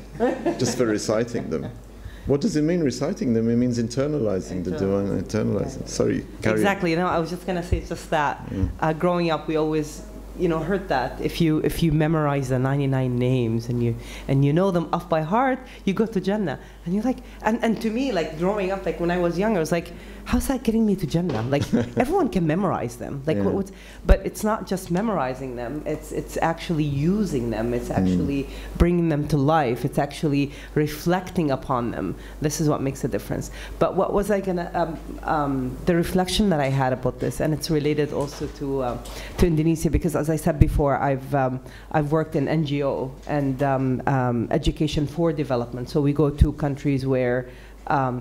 just for reciting them. What does it mean, reciting them? It means internalizing the divine, internalizing. Sorry, carry exactly. No, I was just going to say just that. Growing up, we always, heard that if you memorize the 99 names and you know them off by heart, you go to Jannah. And you're like, and to me, like growing up, like when I was younger, I was like, how's that getting me to Jannah? Like everyone can memorize them. Like but it's not just memorizing them. It's actually using them. It's actually bringing them to life. It's actually reflecting upon them. This is what makes a difference. But what was I gonna? The reflection that I had about this, and it's related also to Indonesia, because as I said before, I've worked in NGO and education for development. So we go to countries where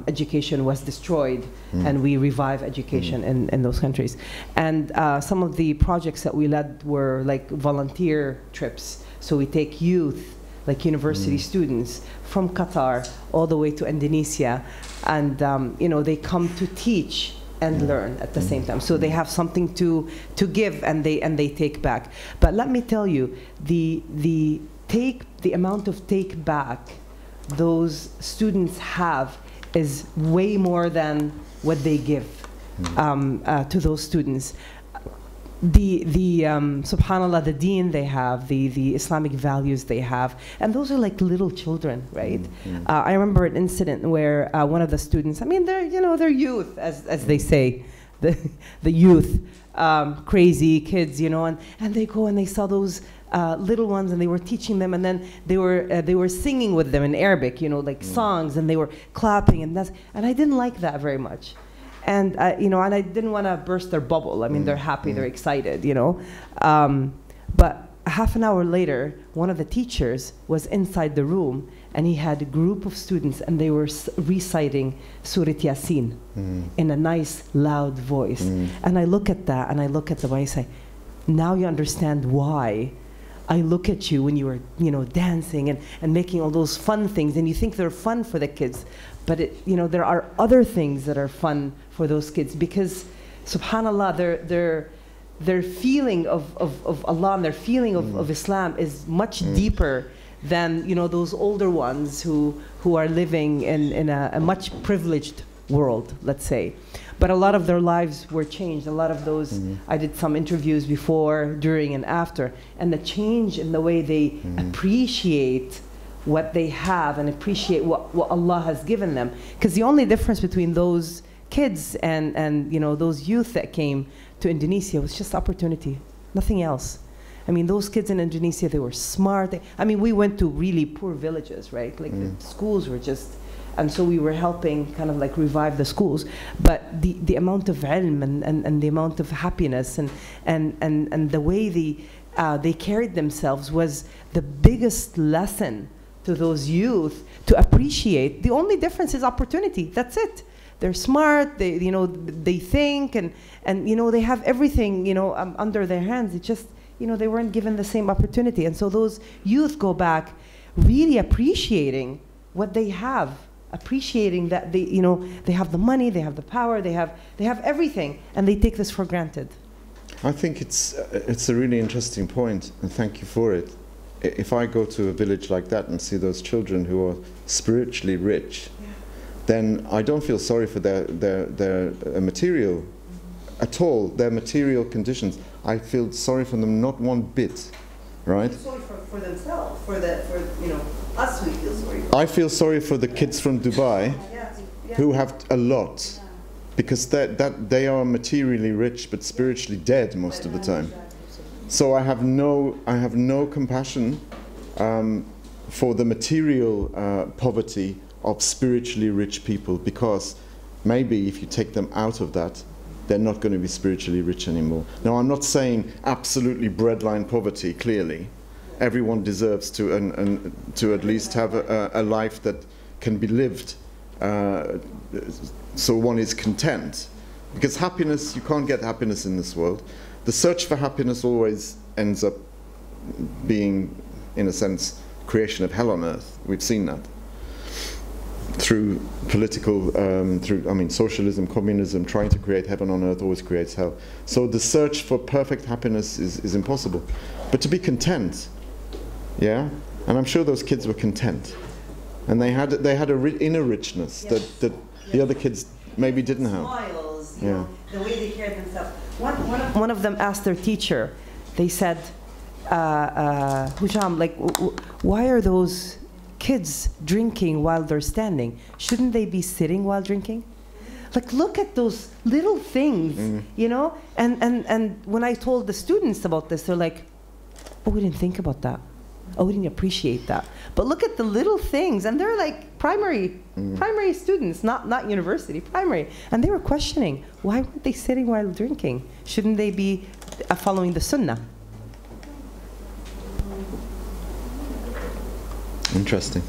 education was destroyed, and we revive education in those countries. And some of the projects that we led were like volunteer trips. So we take youth, like university students, from Qatar all the way to Indonesia, and they come to teach and learn at the same time. So they have something to give, and they take back. But let me tell you, the amount of take back those students have is way more than what they give to those students. The subhanallah, the deen they have, the Islamic values they have, and those are like little children, right? I remember an incident where one of the students, I mean, they're youth, as they say, the youth, crazy kids, and they go and they saw those little ones, and they were teaching them, and then they were singing with them in Arabic, like songs, and they were clapping, and I didn't like that very much. And and I didn't want to burst their bubble. I mean, they're happy, they're excited, But half an hour later, one of the teachers was inside the room, and he had a group of students, and they were reciting Surah Yasin in a nice, loud voice. And I look at that, and I look at them, and I say, now you understand why I look at you when you were, dancing and making all those fun things, and you think they're fun for the kids, but there are other things that are fun for those kids, because, subhanallah, their feeling of Allah and their feeling of Islam is much deeper than those older ones who are living in a much privileged world, let's say. But a lot of their lives were changed. A lot of those, I did some interviews before, during, and after, and the change in the way they appreciate what they have and appreciate what Allah has given them. Because the only difference between those kids and those youth that came to Indonesia was just opportunity, nothing else. I mean, those kids in Indonesia, they were smart. We went to really poor villages, right? Like the schools were just, and so we were helping kind of like revive the schools. But the amount of ilm and the amount of happiness and the way they carried themselves was the biggest lesson to those youth to appreciate. The only difference is opportunity. That's it. They're smart. They they think and they have everything under their hands. It just they weren't given the same opportunity, and so those youth go back really appreciating what they have, appreciating that they have the money, they have the power, they have everything, and they take this for granted. I think it's a really interesting point, and thank you for it. If I go to a village like that and see those children who are spiritually rich, then I don't feel sorry for their material at all, their material conditions. I feel sorry for them not one bit, right? Sorry for themselves, for you know, us we feel sorry for. I feel sorry for the kids from Dubai who have a lot, because they are materially rich but spiritually dead most of the time. So I have no compassion for the material poverty of spiritually rich people, because maybe if you take them out of that, they're not going to be spiritually rich anymore. Now, I'm not saying absolutely breadline poverty, clearly. Everyone deserves to at least have a life that can be lived, so one is content. Because happiness, you can't get happiness in this world. The search for happiness always ends up being, in a sense, creation of hell on earth. We've seen that. Through political, socialism, communism, trying to create heaven on earth always creates hell. So the search for perfect happiness is impossible. But to be content, yeah? And I'm sure those kids were content. And they had inner richness that the other kids maybe didn't have. Smiles, you know, the way they carry themselves. One of them asked their teacher, they said, Hujam, like, why are those kids drinking while they're standing? Shouldn't they be sitting while drinking? Like, look at those little things, you know? And when I told the students about this, they're like, oh, we didn't think about that. Oh, we didn't appreciate that. But look at the little things, and they're like primary students, not university, primary. And they were questioning, why weren't they sitting while drinking? Shouldn't they be following the sunnah? Interesting.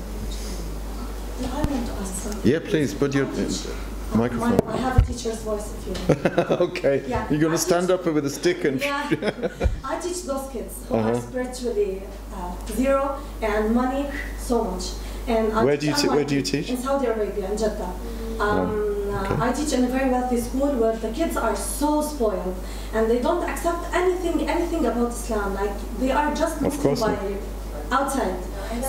I want to ask something. Yeah, please, put your microphone. I have a teacher's voice, if you know. Okay. Yeah. You're going to stand up with a stick and... Yeah. I teach those kids who are spiritually zero and money so much. And where do you teach? In Saudi Arabia, in Jeddah. I teach in a very wealthy school where the kids are so spoiled and they don't accept anything about Islam. Like, they are just Muslim by outside.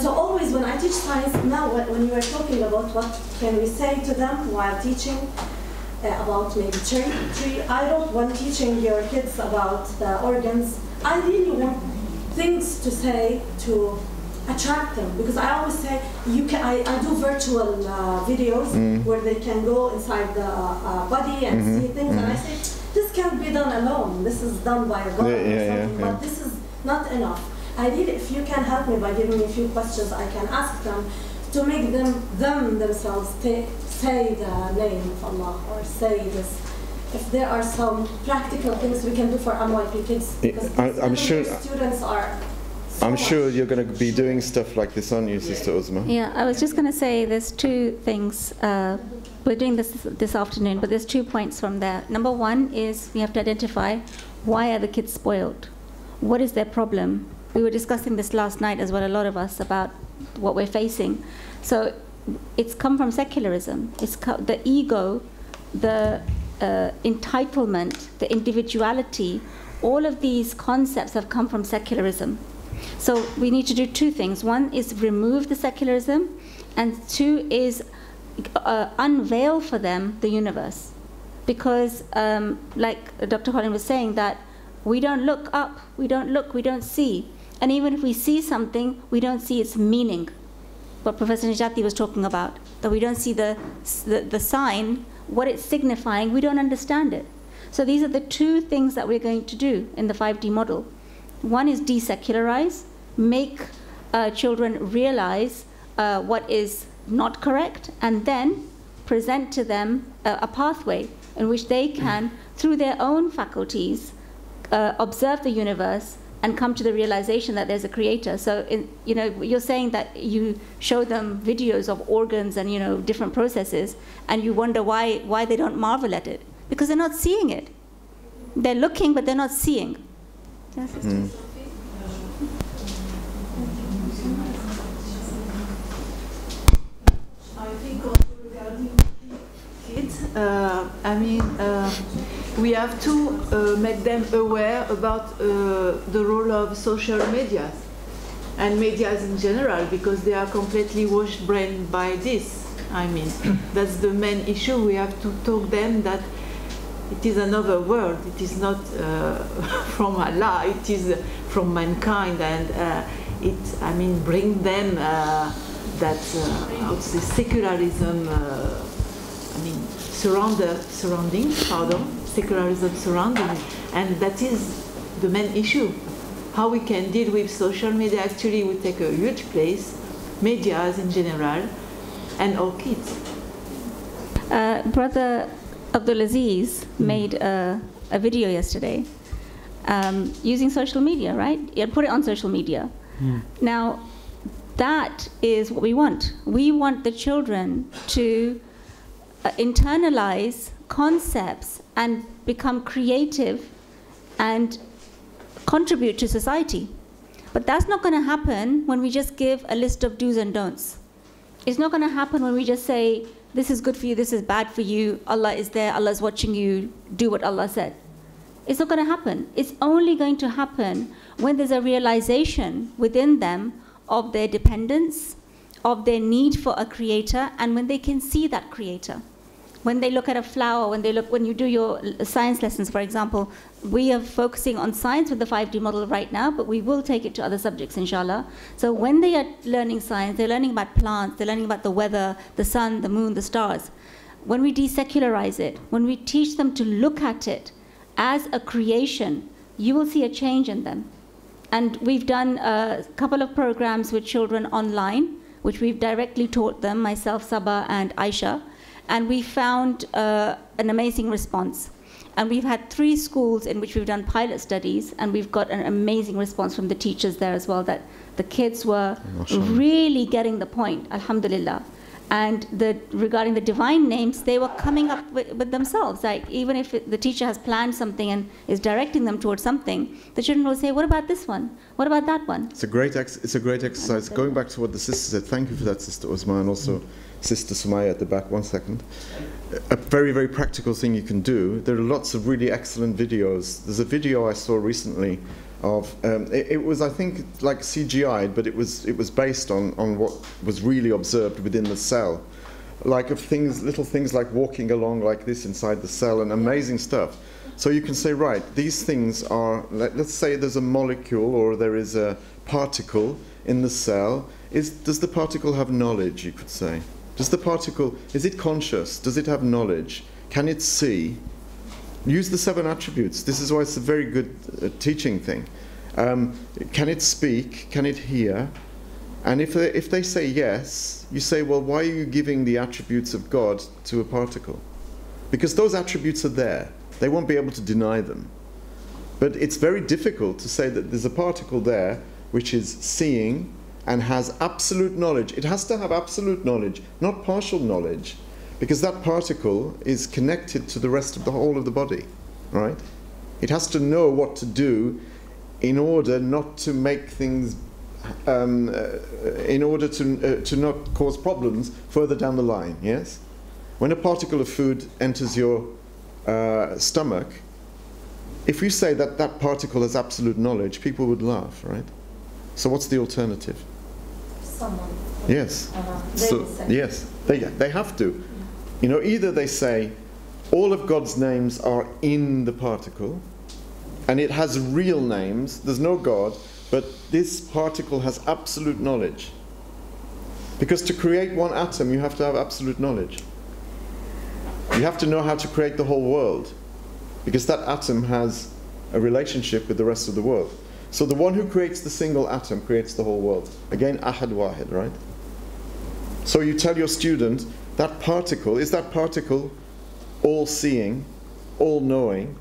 So always when I teach science, now when you are talking about what can we say to them while teaching about maybe tree, when teaching your kids about the organs, I really want things to say to attract them, because I always say I do virtual videos where they can go inside the body and see things, and I say this can't be done alone. This is done by a God or something, but this is not enough. I really, if you can help me by giving me a few questions, I can ask them to make them themselves say the name of Allah or say this. If there are some practical things we can do for MYP kids, because I'm sure students are. I'm sure you're going to be doing stuff like this, aren't you, Sister Uzma? Yeah, I was just going to say there's two things. We're doing this afternoon, but there's 2 points from there. Number one is we have to identify why are the kids spoiled? What is their problem? We were discussing this last night as well, a lot of us, about what we're facing. So it's come from secularism. It's the ego, the entitlement, the individuality, all of these concepts have come from secularism. So we need to do two things. One is remove the secularism, and two is unveil for them the universe. Because like Dr. Colin was saying, that we don't look up, we don't see. And even if we see something, we don't see its meaning. What Professor Najati was talking about, that we don't see the sign, what it's signifying, we don't understand it. So these are the two things that we're going to do in the 5D model. One is desecularize, make children realize what is not correct, and then present to them a pathway in which they can, through their own faculties, observe the universe and come to the realization that there's a creator. So, you're saying that you show them videos of organs and, different processes, and you wonder why they don't marvel at it. Because they're not seeing it. They're looking, but they're not seeing. Yes, I think also regarding kids, we have to make them aware about the role of social media and medias in general, because they are completely washed brain by this. I mean, that's the main issue. We have to talk them that it is another world. It is not from Allah. It is from mankind, and I mean, bring them that secularism. I mean, surroundings. Secularism surrounding, and that is the main issue. How we can deal with social media. Actually, we take a huge place, medias in general, and all kids. Brother Abdulaziz made a video yesterday using social media, right? He put it on social media. Now, that is what we want. We want the children to internalize concepts and become creative and contribute to society. But that's not going to happen when we just give a list of do's and don'ts. It's not going to happen when we just say, this is good for you, this is bad for you, Allah is there, Allah is watching you, do what Allah said. It's not going to happen. It's only going to happen when there's a realization within them of their dependence, of their need for a creator, and when they can see that creator. When they look at a flower, when you do your science lessons, for example, we are focusing on science with the 5D model right now, but we will take it to other subjects, inshallah. So when they are learning science, they're learning about plants, they're learning about the weather, the sun, the moon, the stars. When we desecularize it, when we teach them to look at it as a creation, you will see a change in them. And we've done a couple of programs with children online, which we've directly taught them, myself, Sabah, and Aisha. And we found an amazing response. And we've had 3 schools in which we've done pilot studies, and we've got an amazing response from the teachers there as well, that the kids were really getting the point, alhamdulillah. And regarding the divine names, they were coming up with themselves. Like, even if the teacher has planned something and is directing them towards something, the children will say, what about this one? What about that one? It's a great exercise. Going back to what the sister said, thank you for that, Sister Osma, and also Sister Sumaya at the back. 1 second. A very, very practical thing you can do. There are lots of really excellent videos. There's a video I saw recently of, it was, I think, like CGI'd, but it was based on what was really observed within the cell. Like of things, little things like walking along like this inside the cell, and amazing stuff. So you can say, right, these things are, let's say there's a molecule or there is a particle in the cell. Does the particle have knowledge, you could say? Does the particle, is it conscious? Does it have knowledge? Can it see? Use the 7 attributes. This is why it's a very good teaching thing. Can it speak? Can it hear? And if they say yes, you say, well, why are you giving the attributes of God to a particle? Because those attributes are there. They won't be able to deny them. But it's very difficult to say that there's a particle there which is seeing and has absolute knowledge. It has to have absolute knowledge, not partial knowledge, because that particle is connected to the rest of the whole of the body, right? It has to know what to do in order not to make things, in order to not cause problems further down the line, yes? When a particle of food enters your stomach, if you say that that particle has absolute knowledge, people would laugh, right? So what's the alternative? Someone. Yes. Yes, they have to. You know, either they say all of God's names are in the particle, and it has real names, there's no God, but this particle has absolute knowledge. Because to create one atom, you have to have absolute knowledge. You have to know how to create the whole world, because that atom has a relationship with the rest of the world. So the one who creates the single atom creates the whole world. Again, ahad wahid, right? So you tell your student, that particle, is that particle all-seeing, all-knowing?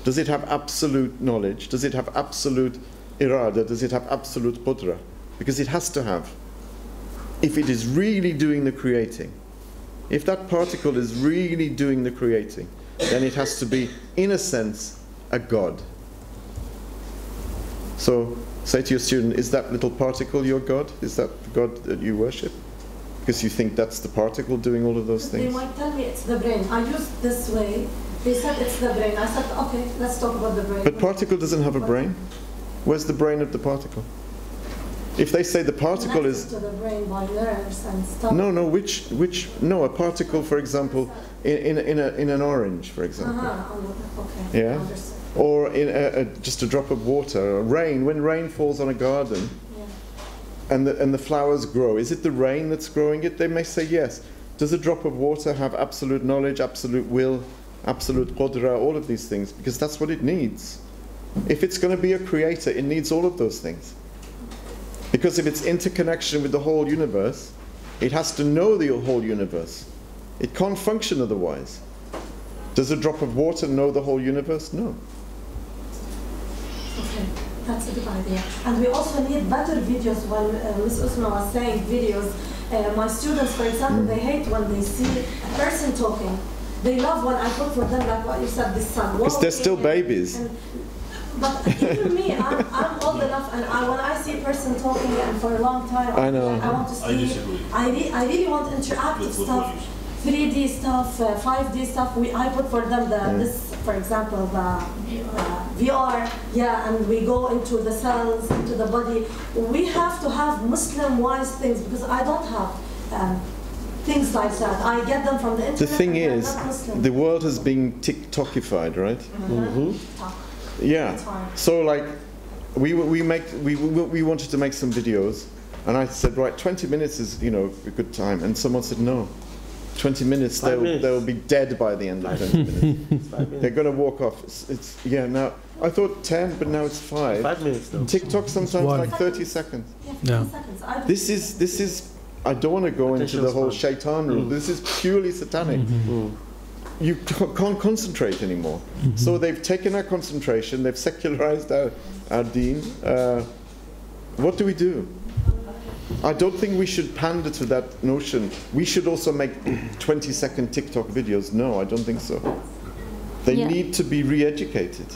Does it have absolute knowledge? Does it have absolute irada? Does it have absolute qudra? Because it has to have. If it is really doing the creating, if that particle is really doing the creating, then it has to be, in a sense, a God. So say to your student, is that little particle your God? Is that the God that you worship? Because you think that's the particle doing all of those things? They might tell me it's the brain. I use this way They said it's the brain. I said, okay, let's talk about the brain. But particle doesn't have a brain. Where's the brain of the particle? If they say the particle is to the brain by nerves and stuff. no, no, a particle, for example, in an orange, for example. Okay. Yeah. Or in just a drop of water, or rain. When rain falls on a garden, and the flowers grow, is it the rain that's growing it? They may say yes. Does a drop of water have absolute knowledge, absolute will, absolute qudra, all of these things? Because that's what it needs. If it's going to be a creator, it needs all of those things. Because if it's interconnection with the whole universe, it has to know the whole universe. It can't function otherwise. Does a drop of water know the whole universe? No. Okay, that's a good idea. And we also need better videos. While Ms. Usma was saying videos, my students, for example, they hate when they see a person talking. They love when I put for them, like what you said, this sun. Because they're still babies. But even me, I'm old enough, and when I see a person talking and for a long time, I know. I want to see. I really want interactive stuff, 3D stuff, 5D stuff. I put for them this, for example, the VR. Yeah, and we go into the cells, into the body. We have to have Muslim-wise things because I don't have things like that. I get them from the internet. The thing is, the world has been TikTokified, right? Yeah. So like, we wanted to make some videos, and I said, right, 20 minutes is a good time, and someone said no. 20 minutes, they'll be dead by the end of 20 minutes. They're going to walk off. Now I thought 10, but now it's 5. 5 minutes though. TikTok sometimes like 30 seconds. Yeah. This is. I don't want to go into the whole shaitan rule. This is purely satanic. You can't concentrate anymore. So they've taken our concentration, they've secularized our deen. What do we do? I don't think we should pander to that notion. We should also make 20-second TikTok videos. No, I don't think so. They need to be re-educated.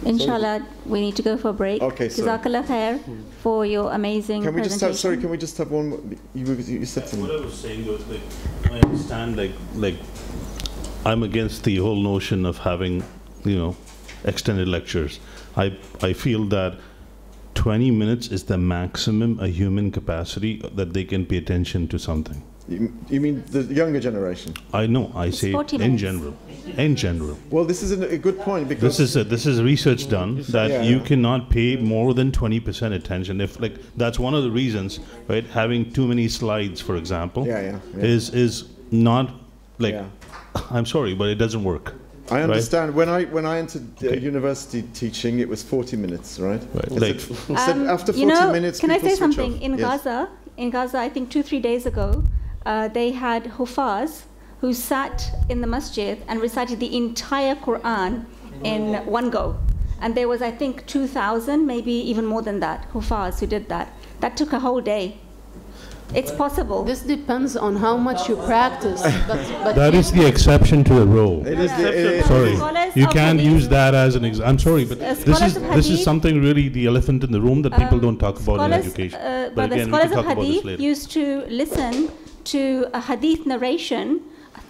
Inshallah, we need to go for a break. Okay, sorry. Jazakallah khair for your amazing Can we just presentation. have, can we just have one more? You said something. What I was saying was, I understand, like I'm against the whole notion of having, extended lectures. I feel that 20 minutes is the maximum a human capacity that they can pay attention to something. You mean the younger generation? I know. I say in general. In general. Well, this is a good point because this is research done that you cannot pay more than 20% attention. If that's one of the reasons, right? Having too many slides, for example, is not I'm sorry, but it doesn't work. I understand. Right? When I entered university teaching, it was 40 minutes, right? After 40 minutes, can I say something? off. In Gaza, I think 2-3 days ago, they had Hufaz who sat in the masjid and recited the entire Quran in one go. And there was, I think, 2,000, maybe even more than that, Hufaz who did that. That took a whole day. It's possible. This depends on how much you practice. But that is the exception to the rule. It is sorry, you can't use that as an example. I'm sorry, but this is something really the elephant in the room that people don't talk about in education. But again, the scholars of hadith used to listen to a hadith narration,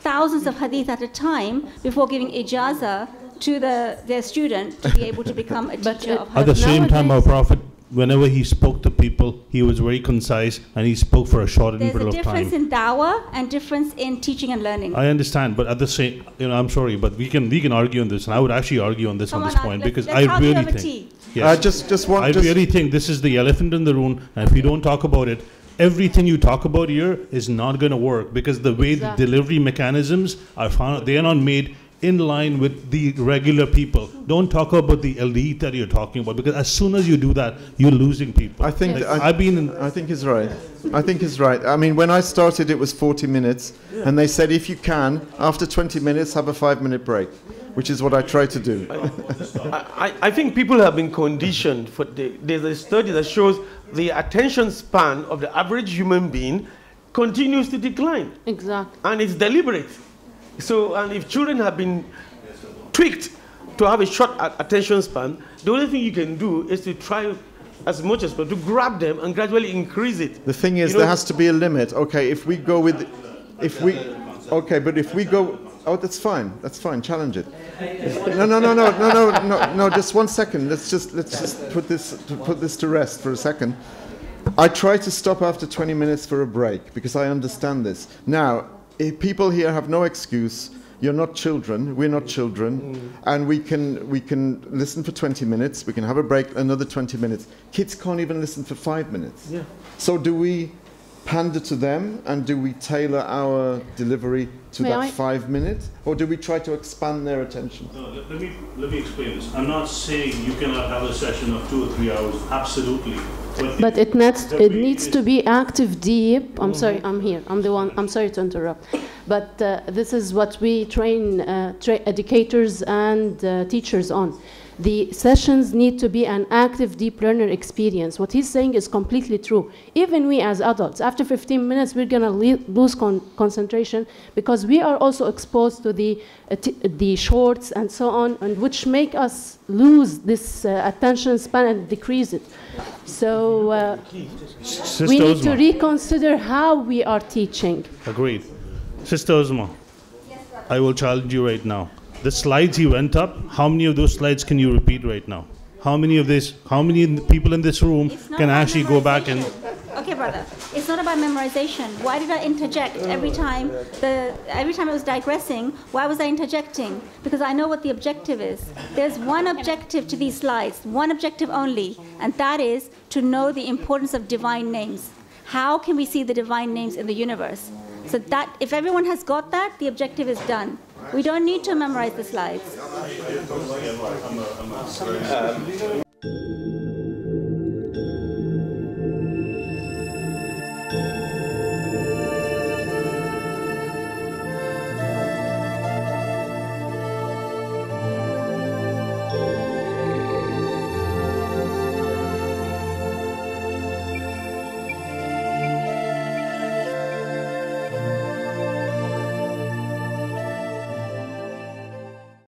thousands of hadith at a time, before giving ijazah to their student to be able to become a teacher of hadith. At the same time, our Prophet, whenever he spoke to people, he was very concise and he spoke for a short interval of time. There's a difference in dawah and difference in teaching and learning. I understand, but at the same, I'm sorry, but we can argue on this, and I would actually argue on this point because I really think, I really think this is the elephant in the room, and if we don't talk about it, everything you talk about here is not going to work because the way the delivery mechanisms are found, they are not made in line with the regular people. Don't talk about the elite that you're talking about because as soon as you do that, you're losing people. I think I think he's right. I think he's right. I mean, when I started, it was 40 minutes, and they said if you can, after 20 minutes, have a 5-minute break, which is what I try to do. I think people have been conditioned for there's a study that shows the attention span of the average human being continues to decline. Exactly. And it's deliberate. So, and if children have been tweaked to have a short attention span, the only thing you can do is to try as much as possible to grab them and gradually increase it. The thing is, there has to be a limit. Okay, if we go with, but if we go, Oh, that's fine. That's fine. Challenge it. No. Just 1 second. Let's just put this to rest for a second. I try to stop after 20 minutes for a break because I understand this. Now, if people here have no excuse. You're not children. We're not children, and we can listen for 20 minutes. We can have a break, another 20 minutes. Kids can't even listen for 5 minutes. Yeah. So do we pander to them, and do we tailor our delivery to that 5 minutes, or do we try to expand their attention? No, let me explain this. I'm not saying you cannot have a session of 2 or 3 hours. Absolutely. But it needs to be active, deep. I'm sorry, I'm here. I'm the one. I'm sorry to interrupt. But this is what we train educators and teachers on. The sessions need to be an active, deep learner experience. What he's saying is completely true. Even we as adults, after 15 minutes, we're going to lose concentration because we are also exposed to the shorts and so on, and which make us lose this attention span and decrease it. So we need to reconsider how we are teaching. Agreed. Sister Uzma, I will challenge you right now. The slides you went up, how many of those slides can you repeat right now? How many people in this room can actually go back and... Okay, brother. It's not about memorization. Why did I interject every time it was digressing? Why was I interjecting? Because I know what the objective is. There's one objective to these slides, one objective only, and that is to know the importance of divine names. How can we see the divine names in the universe? So that, if everyone has got that, the objective is done. We don't need to memorize the slides.